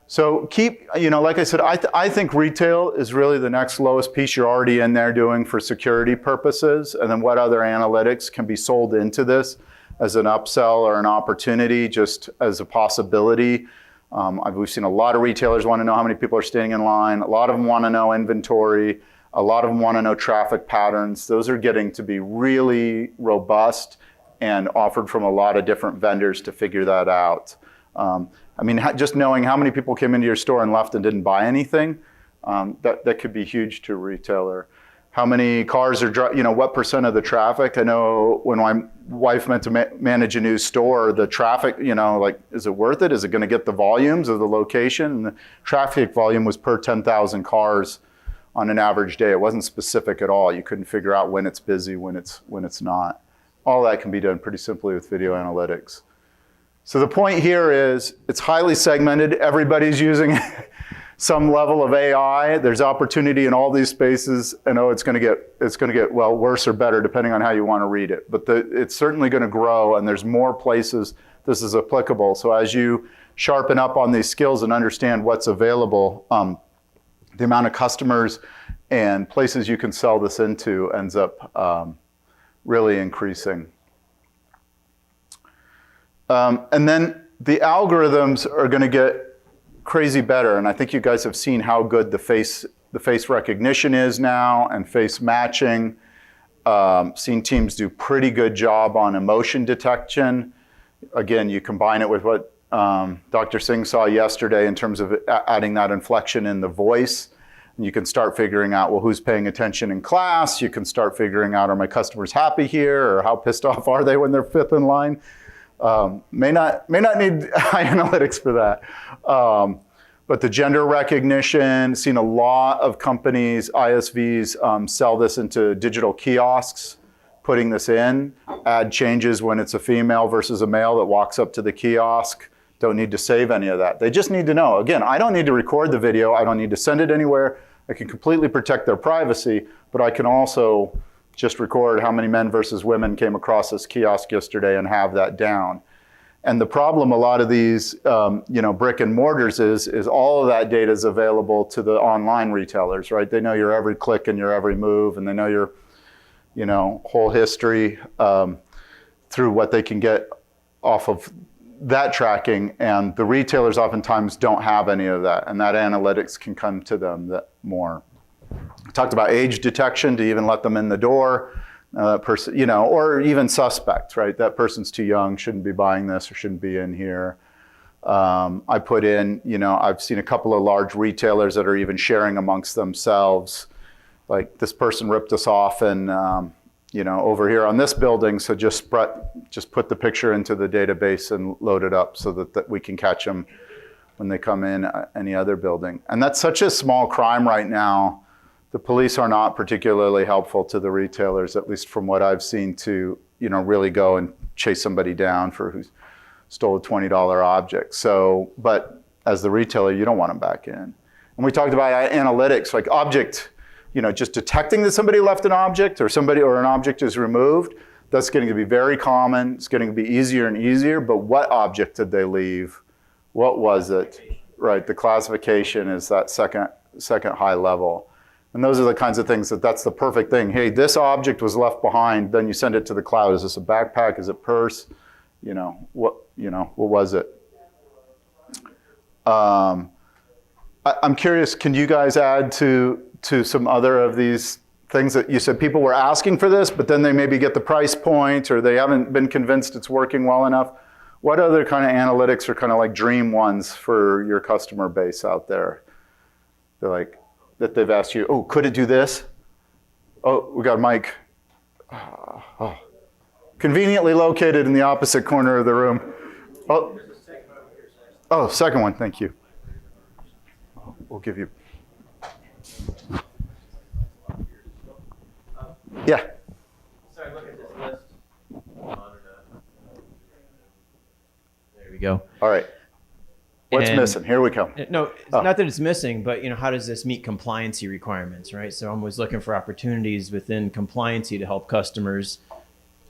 A: So like I said, I think retail is really the next lowest piece. You're already in there doing for security purposes, and then what other analytics can be sold into this as an upsell or an opportunity, just as a possibility. We've seen a lot of retailers want to know how many people are standing in line. A lot of them want to know inventory. A lot of them want to know traffic patterns. Those are getting to be really robust and offered from a lot of different vendors to figure that out. I mean, just knowing how many people came into your store and left and didn't buy anything, that could be huge to a retailer. How many cars are, what percent of the traffic? I know when my wife meant to manage a new store, the traffic, like, is it worth it? Is it going to get the volumes of the location? And the traffic volume was per 10,000 cars on an average day. It wasn't specific at all. You couldn't figure out when it's busy, when it's not. All that can be done pretty simply with video analytics. So the point here is it's highly segmented. Everybody's using some level of AI. There's opportunity in all these spaces, and it's going to get well, worse or better depending on how you want to read it. But it's certainly going to grow, and there's more places this is applicable. So as you sharpen up on these skills and understand what's available, the amount of customers and places you can sell this into ends up really increasing. And then the algorithms are going to get crazy better, and I think you guys have seen how good the face recognition is now and face matching. Seen teams do pretty good job on emotion detection. Again, you combine it with what Dr. Singh saw yesterday in terms of adding that inflection in the voice. And you can start figuring out, well, who's paying attention in class? You can start figuring out, are my customers happy here, or how pissed off are they when they're fifth in line? May not need high analytics for that. But the gender recognition, seen a lot of companies, ISVs, sell this into digital kiosks, putting this in, add changes when it's a female versus a male that walks up to the kiosk. Don't need to save any of that. They just need to know. Again, I don't need to record the video. I don't need to send it anywhere. I can completely protect their privacy, but I can also just record how many men versus women came across this kiosk yesterday and have that down. And the problem a lot of these brick and mortars is all of that data is available to the online retailers, right? They know your every click and your every move, and they know your whole history through what they can get off of that tracking. And the retailers oftentimes don't have any of that, and that analytics can come to them that more. I talked about age detection to even let them in the door. That person, or even suspect, right? That person's too young, shouldn't be buying this or shouldn't be in here. I put in, I've seen a couple of large retailers that are even sharing amongst themselves, like this person ripped us off and, over here on this building, so just put the picture into the database and load it up so that we can catch them when they come in any other building. And that's such a small crime right now. The police are not particularly helpful to the retailers, at least from what I've seen, to really go and chase somebody down for who stole a $20 object. So, but as the retailer, you don't want them back in. And we talked about analytics, like object, just detecting that somebody left an object or an object is removed. That's getting to be very common. It's getting to be easier and easier. But what object did they leave? What was it? Right. The classification is that second high level. And those are the kinds of things that's the perfect thing. Hey, this object was left behind. Then you send it to the cloud. Is this a backpack? Is it purse? What was it? I'm curious. Can you guys add to some other of these things that you said people were asking for this, but then they maybe get the price point or they haven't been convinced it's working well enough? What other kind of analytics are kind of like dream ones for your customer base out there? They're like, that they've asked you, oh, could it do this? Oh, we got a mic. Oh. Conveniently located in the opposite corner of the room. Oh, second one, thank you. We'll give you. Yeah.
E: Sorry, look at this list. There we go.
A: All right. What's
E: And-
A: missing? Here we come.
E: No, it's not that it's missing, but how does this meet compliancy requirements, right? So I'm always looking for opportunities within compliancy to help customers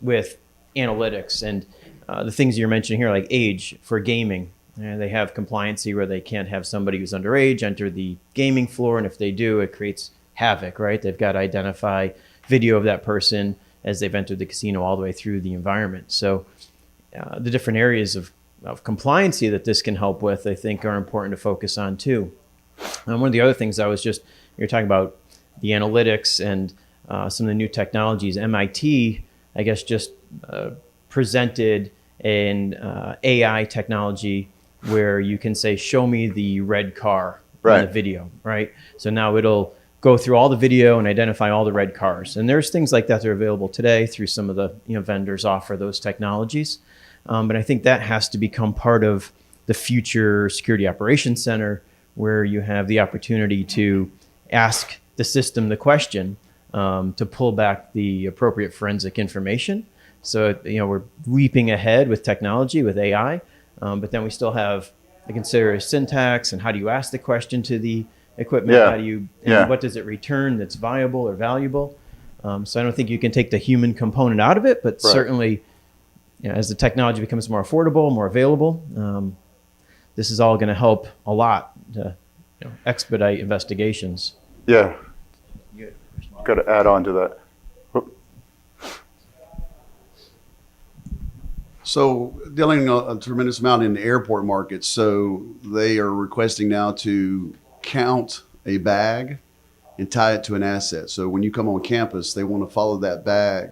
E: with analytics and the things you're mentioning here, like age for gaming. They have compliancy where they can't have somebody who's underage enter the gaming floor, and if they do, it creates havoc, right? They've got to identify video of that person as they've entered the casino all the way through the environment. So the different areas of
G: compliancy that this can help with, I think are important to focus on too. One of the other things you're talking about the analytics and some of the new technologies. MIT, I guess, just presented an AI technology where you can say, show me the red car in the video, right? So now it'll go through all the video and identify all the red cars. And there's things like that are available today through some of the vendors offer those technologies. But I think that has to become part of the future security operations center, where you have the opportunity to ask the system the question to pull back the appropriate forensic information. So, we're leaping ahead with technology, with AI, but then we still have to consider syntax and how do you ask the question to the equipment?
A: Yeah.
G: How do you,
A: Yeah.
G: what does it return that's viable or valuable? So I don't think you can take the human component out of it, but certainly, as the technology becomes more affordable, more available, this is all going to help a lot to expedite investigations.
A: Yeah. Got to add on to that.
H: So dealing a tremendous amount in the airport market. So they are requesting now to count a bag and tie it to an asset. So when you come on campus, they want to follow that bag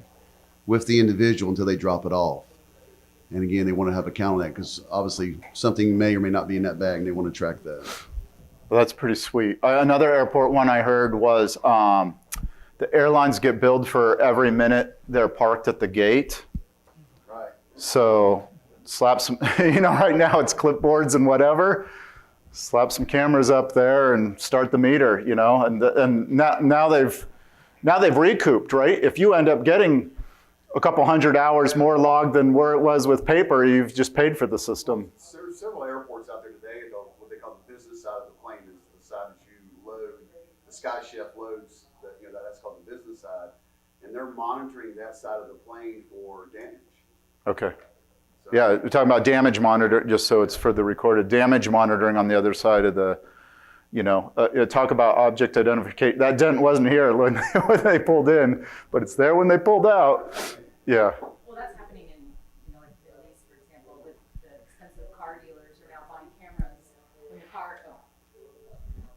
H: with the individual until they drop it off. And again, they want to have a count on that because obviously something may or may not be in that bag and they want to track that.
A: Well, that's pretty sweet. Another airport one I heard was the airlines get billed for every minute they're parked at the gate.
H: Right.
A: So slap some, right now it's clipboards and whatever. Slap some cameras up there and start the meter, and now they've recouped, right? If you end up getting a couple hundred hours more logged than where it was with paper, you've just paid for the system.
H: There's several airports out there today, what they call the business side of the plane is the side that you load. The Sky Chef loads, that's called the business side. And they're monitoring that side of the plane for damage.
A: Okay. Yeah, we're talking about damage monitor, just so it's for the recorded. Damage monitoring on the other side of the, talk about object identification. That dent wasn't here when they pulled in, but it's there when they pulled out. Yeah.
I: Well, that's happening in, like the Middle East, for example, with the expensive car dealers are now buying cameras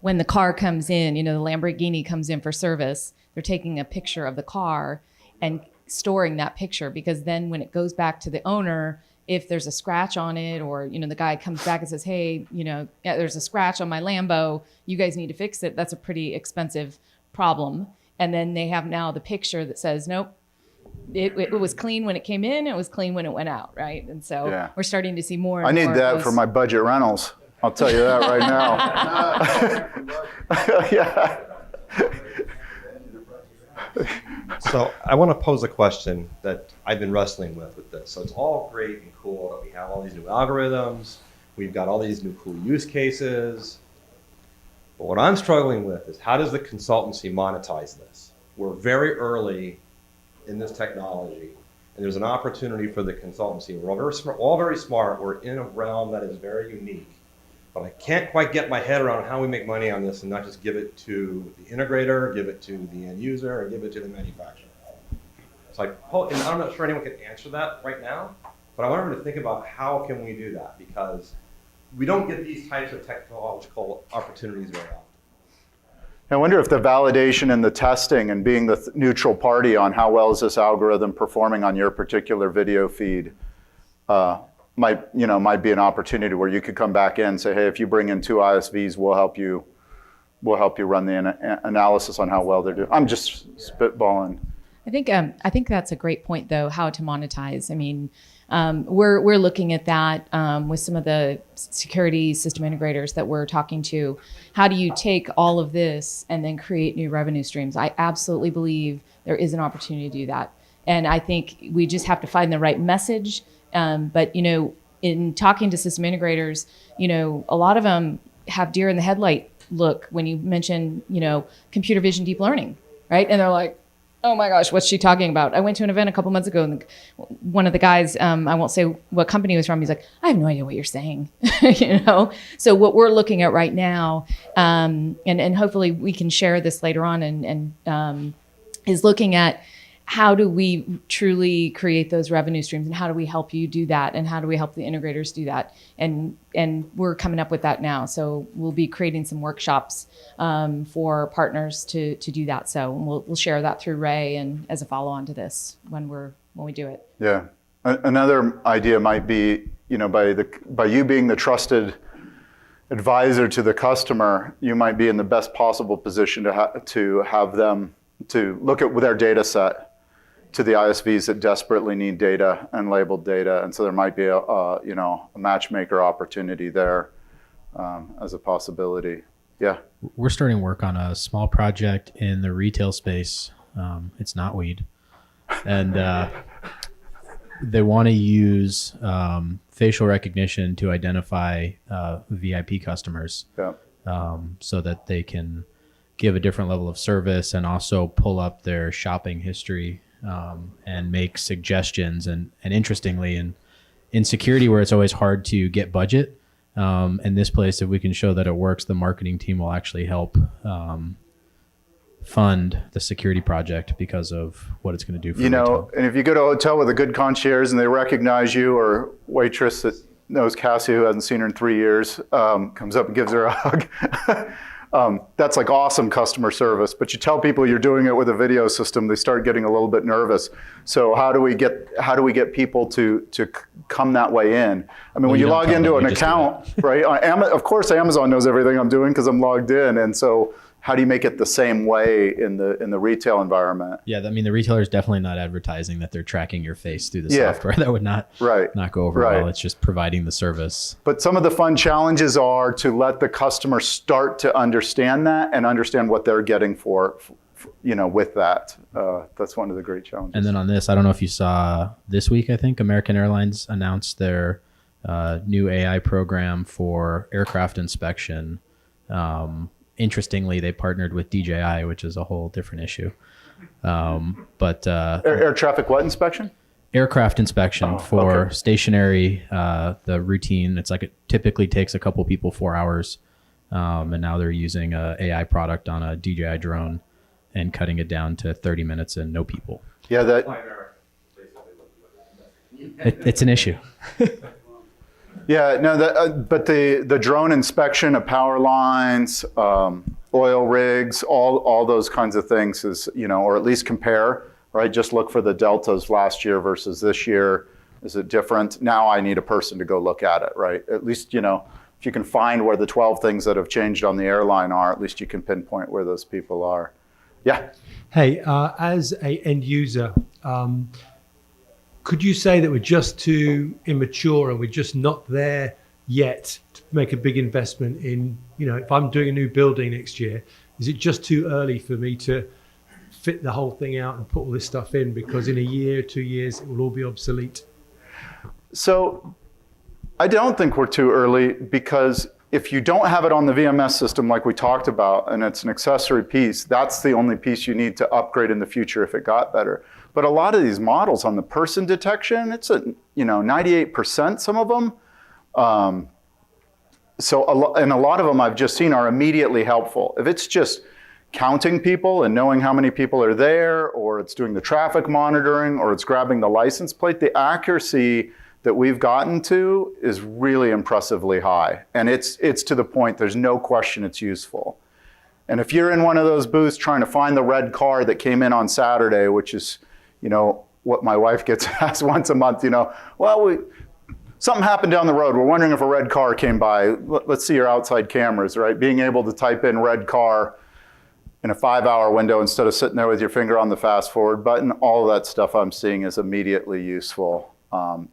I: when the car comes in, the Lamborghini comes in for service, they're taking a picture of the car and storing that picture, because then when it goes back to the owner, if there's a scratch on it, or the guy comes back and says, hey, there's a scratch on my Lambo, you guys need to fix it, that's a pretty expensive problem. And then they have now the picture that says, nope, it was clean when it came in, it was clean when it went out, right? And so we're starting to see more and
A: I need
I: more
A: that
I: of
A: for my budget rentals. I'll tell you that right now. Yeah.
D: So I want to pose a question that I've been wrestling with this. So it's all great and cool that we have all these new algorithms, we've got all these new cool use cases. But what I'm struggling with is, how does the consultancy monetize this? We're very early in this technology, and there's an opportunity for the consultancy. We're all very smart. We're in a realm that is very unique. But I can't quite get my head around how we make money on this and not just give it to the integrator, give it to the end user, or give it to the manufacturer. It's like, and I'm not sure anyone can answer that right now, but I want everyone to think about how can we do that, because we don't get these types of technological opportunities very often.
A: I wonder if the validation and the testing and being the neutral party on how well is this algorithm performing on your particular video feed might be an opportunity where you could come back in and say, hey, if you bring in 2 ISVs, we'll help you run the analysis on how well they're doing. I'm just spitballing.
I: I think that's a great point, though, how to monetize. I mean, we're looking at that with some of the security system integrators that we're talking to. How do you take all of this and then create new revenue streams? I absolutely believe there is an opportunity to do that. And I think we just have to find the right message. But, in talking to system integrators, a lot of them have deer in the headlight look when you mention, computer vision deep learning, right? And they're like, oh my gosh, what's she talking about? I went to an event a couple months ago, and one of the guys, I won't say what company he was from, he's like, I have no idea what you're saying, So what we're looking at right now, and hopefully we can share this later on, and is looking at how do we truly create those revenue streams, and how do we help you do that, and how do we help the integrators do that? And we're coming up with that now. So we'll be creating some workshops for partners to do that. So we'll share that through Ray and as a follow on to this when we do it.
A: Yeah. Another idea might be, by you being the trusted advisor to the customer, you might be in the best possible position to have them to look at their data set to the ISVs that desperately need data and labeled data. And so there might be a matchmaker opportunity there as a possibility. Yeah.
F: We're starting work on a small project in the retail space. It's not weed. And they want to use facial recognition to identify VIP customers.
A: Yeah.
F: So that they can give a different level of service and also pull up their shopping history and make suggestions. And interestingly, in security, where it's always hard to get budget, in this place, if we can show that it works, the marketing team will actually help fund the security project because of what it's going to do for retail.
A: And if you go to a hotel with a good concierge and they recognize you, or waitress that knows Cassie who hasn't seen her in 3 years, comes up and gives her a hug. That's like awesome customer service. But you tell people you're doing it with a video system, they start getting a little bit nervous. So how do we get people to come that way in? I mean, when you log into an account, right? Of course, Amazon knows everything I'm doing because I'm logged in, and so how do you make it the same way in the retail environment?
F: Yeah, I mean, the retailer is definitely not advertising that they're tracking your face through the software. That would not go over well. It's just providing the service.
A: But some of the fun challenges are to let the customer start to understand that and understand what they're getting for with that. That's one of the great challenges.
F: And then on this, I don't know if you saw this week, I think American Airlines announced their new AI program for aircraft inspection. Interestingly, they partnered with DJI, which is a whole different issue. But
A: air traffic what inspection?
F: Aircraft inspection for stationary, the routine. It's like it typically takes a couple people 4 hours. And now they're using a AI product on a DJI drone and cutting it down to 30 minutes and no people.
A: Yeah,
F: it's an issue.
A: Yeah, no, but the drone inspection of power lines, oil rigs, all those kinds of things is, or at least compare, right? Just look for the deltas last year versus this year. Is it different? Now I need a person to go look at it, right? At least, if you can find where the 12 things that have changed on the airline are, at least you can pinpoint where those people are. Yeah.
J: Hey, as a end user, could you say that we're just too immature and we're just not there yet to make a big investment in, if I'm doing a new building next year, is it just too early for me to fit the whole thing out and put all this stuff in, because in a year, 2 years, it will all be obsolete?
A: So I don't think we're too early, because if you don't have it on the VMS system like we talked about, and it's an accessory piece, that's the only piece you need to upgrade in the future if it got better. But a lot of these models on the person detection, it's at 98%, some of them. And a lot of them I've just seen are immediately helpful. If it's just counting people and knowing how many people are there, or it's doing the traffic monitoring, or it's grabbing the license plate, the accuracy that we've gotten to is really impressively high. And it's to the point, there's no question it's useful. And if you're in one of those booths trying to find the red car that came in on Saturday, which is, what my wife gets asked once a month, something happened down the road. We're wondering if a red car came by. Let's see your outside cameras, right? Being able to type in red car in a 5-hour window instead of sitting there with your finger on the fast forward button, all of that stuff I'm seeing is immediately useful.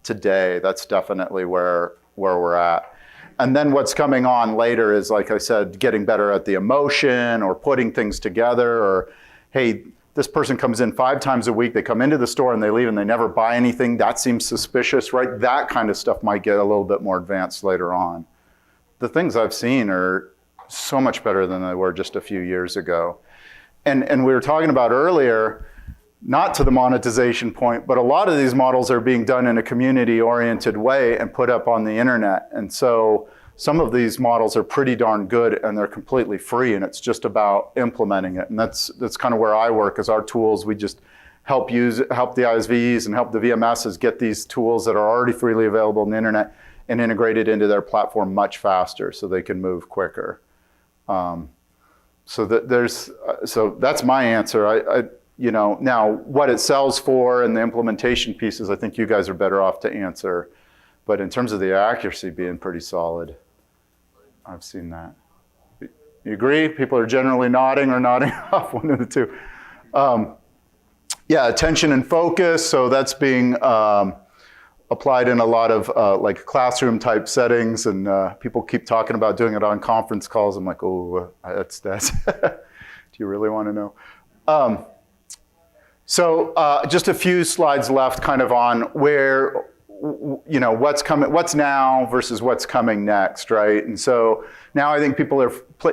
A: Today, that's definitely where we're at. And then what's coming on later is, like I said, getting better at the emotion or putting things together, or, hey, this person comes in 5 times a week, they come into the store and they leave and they never buy anything. That seems suspicious, right? That kind of stuff might get a little bit more advanced later on. The things I've seen are so much better than they were just a few years ago. And we were talking about earlier, not to the monetization point, but a lot of these models are being done in a community-oriented way and put up on the internet. And so some of these models are pretty darn good and they're completely free, and it's just about implementing it. And that's kind of where I work, is our tools, we just help the ISVs and help the VMSs get these tools that are already freely available on the internet and integrated into their platform much faster so they can move quicker. So that's my answer. Now what it sells for and the implementation pieces, I think you guys are better off to answer. But in terms of the accuracy being pretty solid, I've seen that. You agree? People are generally nodding or nodding off, one of the two. Yeah, attention and focus. So that's being applied in a lot of like classroom type settings, and people keep talking about doing it on conference calls. I'm like, oh, that's do you really want to know? So just a few slides left kind of on where, what's now versus what's coming next, right? And so now I think people are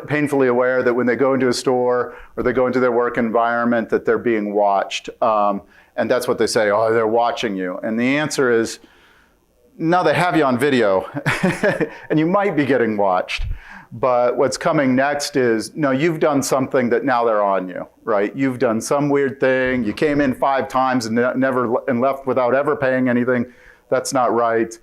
A: painfully aware that when they go into a store or they go into their work environment that they're being watched. And that's what they say, oh, they're watching you. And the answer is, no, they have you on video and you might be getting watched. But what's coming next is, no, you've done something that now they're on you, right? You've done some weird thing. You came in 5 times and left without ever paying anything. That's not right.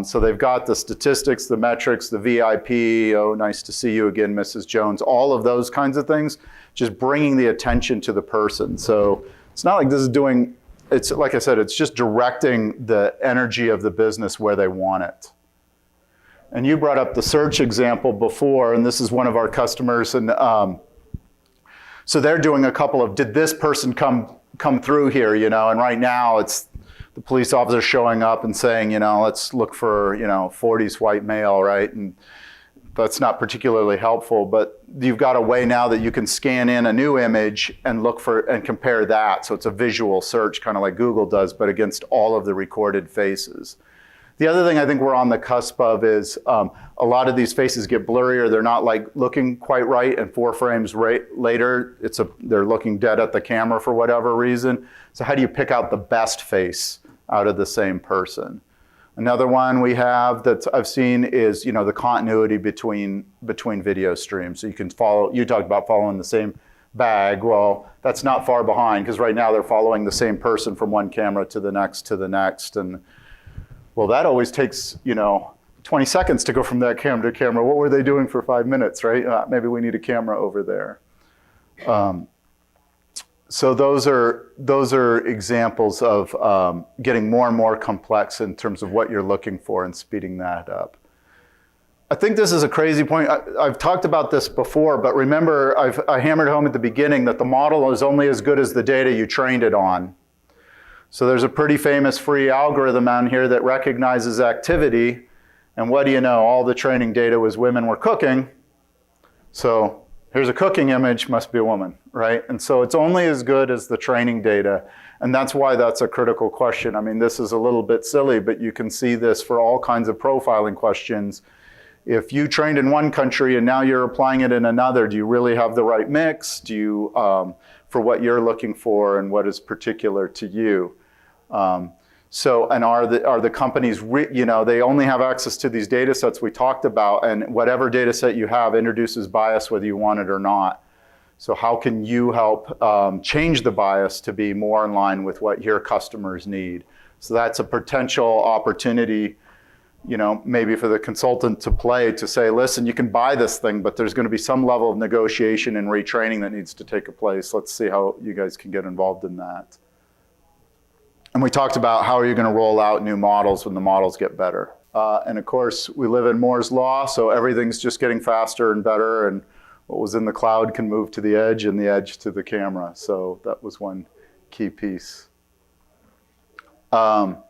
A: So they've got the statistics, the metrics, the VIP, oh, nice to see you again, Mrs. Jones, all of those kinds of things, just bringing the attention to the person. So it's not like this is doing, it's like I said, it's just directing the energy of the business where they want it. And you brought up the search example before, and this is one of our customers. And so they're doing a couple of, did this person come through here, and right now it's the police officer showing up and saying, let's look for, 40s white male, right? And that's not particularly helpful, but you've got a way now that you can scan in a new image and look for and compare that. So it's a visual search, kind of like Google does, but against all of the recorded faces. The other thing I think we're on the cusp of is a lot of these faces get blurrier. They're not like looking quite right, and 4 frames later, they're looking dead at the camera for whatever reason. So how do you pick out the best face out of the same person? Another one we have that I've seen is the continuity between video streams. So you can follow. You talked about following the same bag. Well, that's not far behind because right now they're following the same person from one camera to the next, and well, that always takes 20 seconds to go from that camera to camera. What were they doing for 5 minutes, right? Maybe we need a camera over there. So those are examples of getting more and more complex in terms of what you're looking for and speeding that up. I think this is a crazy point. I've talked about this before, but remember I hammered home at the beginning that the model is only as good as the data you trained it on. So there's a pretty famous free algorithm out here that recognizes activity, and what do you know? All the training data was women were cooking. So here's a cooking image, must be a woman, right? And so it's only as good as the training data. And that's why that's a critical question. I mean, this is a little bit silly, but you can see this for all kinds of profiling questions. If you trained in one country and now you're applying it in another, do you really have the right mix? Do you, for what you're looking for and what is particular to you? And are the companies, they only have access to these data sets we talked about, and whatever data set you have introduces bias whether you want it or not. So how can you help change the bias to be more in line with what your customers need? So that's a potential opportunity, maybe for the consultant to play, to say, listen, you can buy this thing, but there's going to be some level of negotiation and retraining that needs to take place. Let's see how you guys can get involved in that. And we talked about how are you going to roll out new models when the models get better. And of course, we live in Moore's law, so everything's just getting faster and better, and what was in the cloud can move to the edge and the edge to the camera. So that was one key piece. Just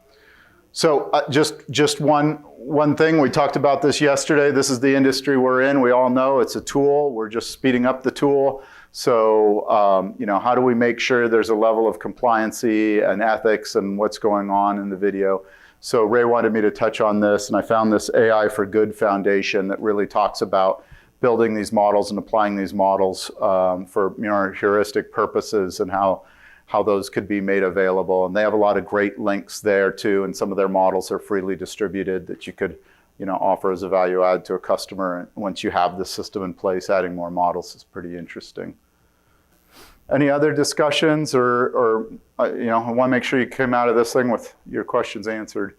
A: one thing, we talked about this yesterday. This is the industry we're in. We all know it's a tool. We're just speeding up the tool. So, how do we make sure there's a level of compliancy and ethics and what's going on in the video? So Ray wanted me to touch on this, and I found this AI for Good Foundation that really talks about building these models and applying these models for heuristic purposes and how those could be made available. And they have a lot of great links there too, and some of their models are freely distributed that you could offer as a value add to a customer. And once you have the system in place, adding more models is pretty interesting. Any other discussions or I want to make sure you came out of this thing with your questions answered.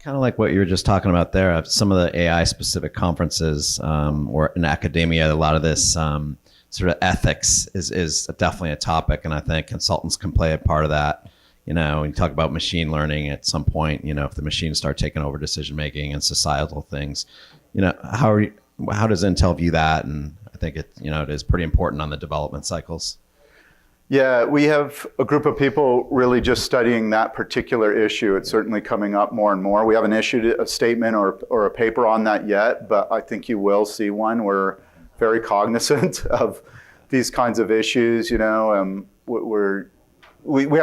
K: Kind of like what you were just talking about there, some of the AI specific conferences or in academia, a lot of this sort of ethics is definitely a topic. And I think consultants can play a part of that. When you talk about machine learning at some point, if the machines start taking over decision making and societal things, how does Intel view that? And I think it is pretty important on the development cycles.
A: Yeah, we have a group of people really just studying that particular issue. It's certainly coming up more and more. We haven't issued a statement or a paper on that yet, but I think you will see one. We're very cognizant of these kinds of issues. We have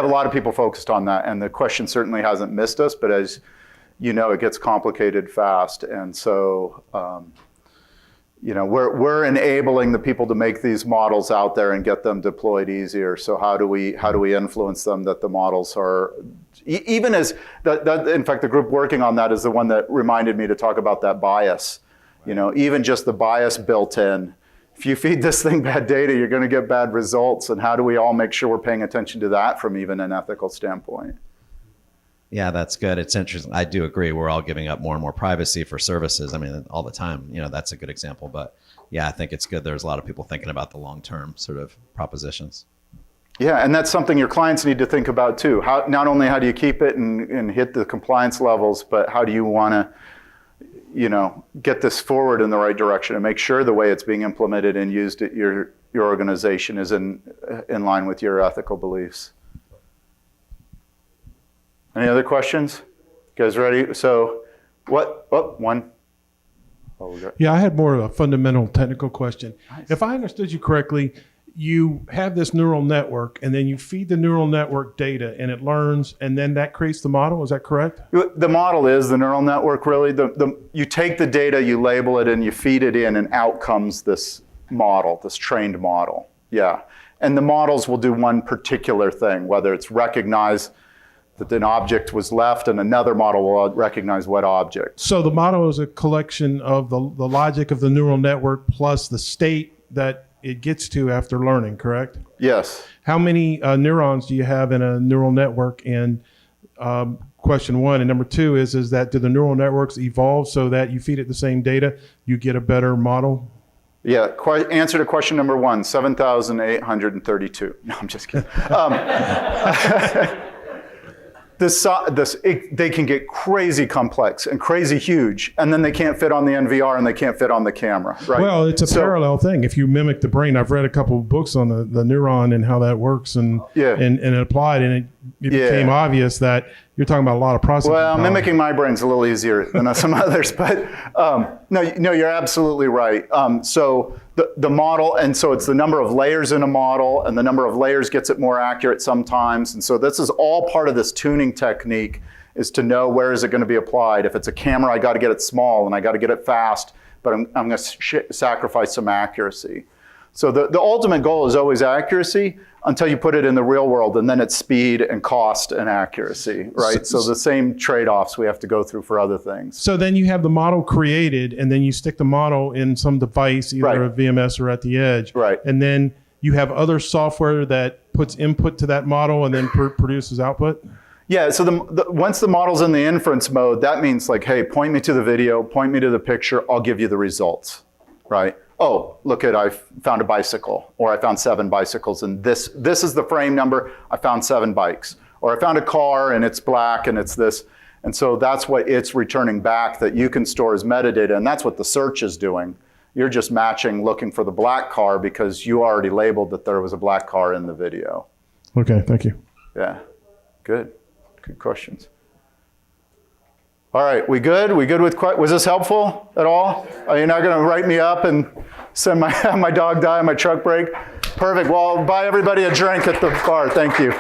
A: a lot of people focused on that, and the question certainly hasn't missed us, but as you know, it gets complicated fast. And so, we're enabling the people to make these models out there and get them deployed easier. So how do we influence them that the models are, even as, in fact, the group working on that is the one that reminded me to talk about that bias. Even just the bias built in. If you feed this thing bad data, you're going to get bad results. And how do we all make sure we're paying attention to that from even an ethical standpoint?
K: Yeah, that's good. It's interesting. I do agree. We're all giving up more and more privacy for services. I mean, all the time. That's a good example. But yeah, I think it's good. There's a lot of people thinking about the long-term sort of propositions.
A: Yeah, and that's something your clients need to think about too. Not only how do you keep it and hit the compliance levels, but how do you want to, get this forward in the right direction and make sure the way it's being implemented and used at your organization is in line with your ethical beliefs. Any other questions? You guys ready? So what? Oh, one. Oh, we got.
L: Yeah, I had more of a fundamental technical question. Nice. If I understood you correctly, you have this neural network and then you feed the neural network data and it learns and then that creates the model. Is that correct?
A: The model is the neural network, really. You take the data, you label it, and you feed it in, and out comes this model, this trained model. Yeah. And the models will do one particular thing, whether it's recognize that an object was left and another model will recognize what object.
L: So the model is a collection of the logic of the neural network plus the state that it gets to after learning, correct?
A: Yes.
L: How many neurons do you have in a neural network? And question one. And number two is that do the neural networks evolve so that you feed it the same data, you get a better model?
A: Yeah, answer to question number one, 7,832. No, I'm just kidding. They can get crazy complex and crazy huge, and then they can't fit on the NVR and they can't fit on the camera, right?
L: Well, it's a parallel thing. If you mimic the brain, I've read a couple of books on the neuron and how that works and applied, and it became obvious that you're talking about a lot of processing power.
A: Mimicking my brain's a little easier than some others, but no, you're absolutely right. So the model, and so it's the number of layers in a model, and the number of layers gets it more accurate sometimes. And so this is all part of this tuning technique, is to know where is it going to be applied. If it's a camera, I got to get it small and I got to get it fast, but I'm going to sacrifice some accuracy. So the ultimate goal is always accuracy until you put it in the real world, and then it's speed and cost and accuracy, right? So the same trade-offs we have to go through for other things.
L: So then you have the model created, and then you stick the model in some device, either a VMS or at the edge.
A: Right.
L: And then you have other software that puts input to that model and then produces output?
A: Yeah, so once the model's in the inference mode, that means like, hey, point me to the video, point me to the picture, I'll give you the results, right? Oh, look I found a bicycle, or I found 7 bicycles, and this is the frame number, I found 7 bikes. Or I found a car and it's black and it's this. And so that's what it's returning back that you can store as metadata, and that's what the search is doing. You're just matching, looking for the black car because you already labeled that there was a black car in the video.
L: Okay, thank you.
A: Yeah, good questions. All right, we good? We good with was this helpful at all? Are you not going to write me up and send my dog die on my truck break? Perfect. Well, buy everybody a drink at the bar. Thank you.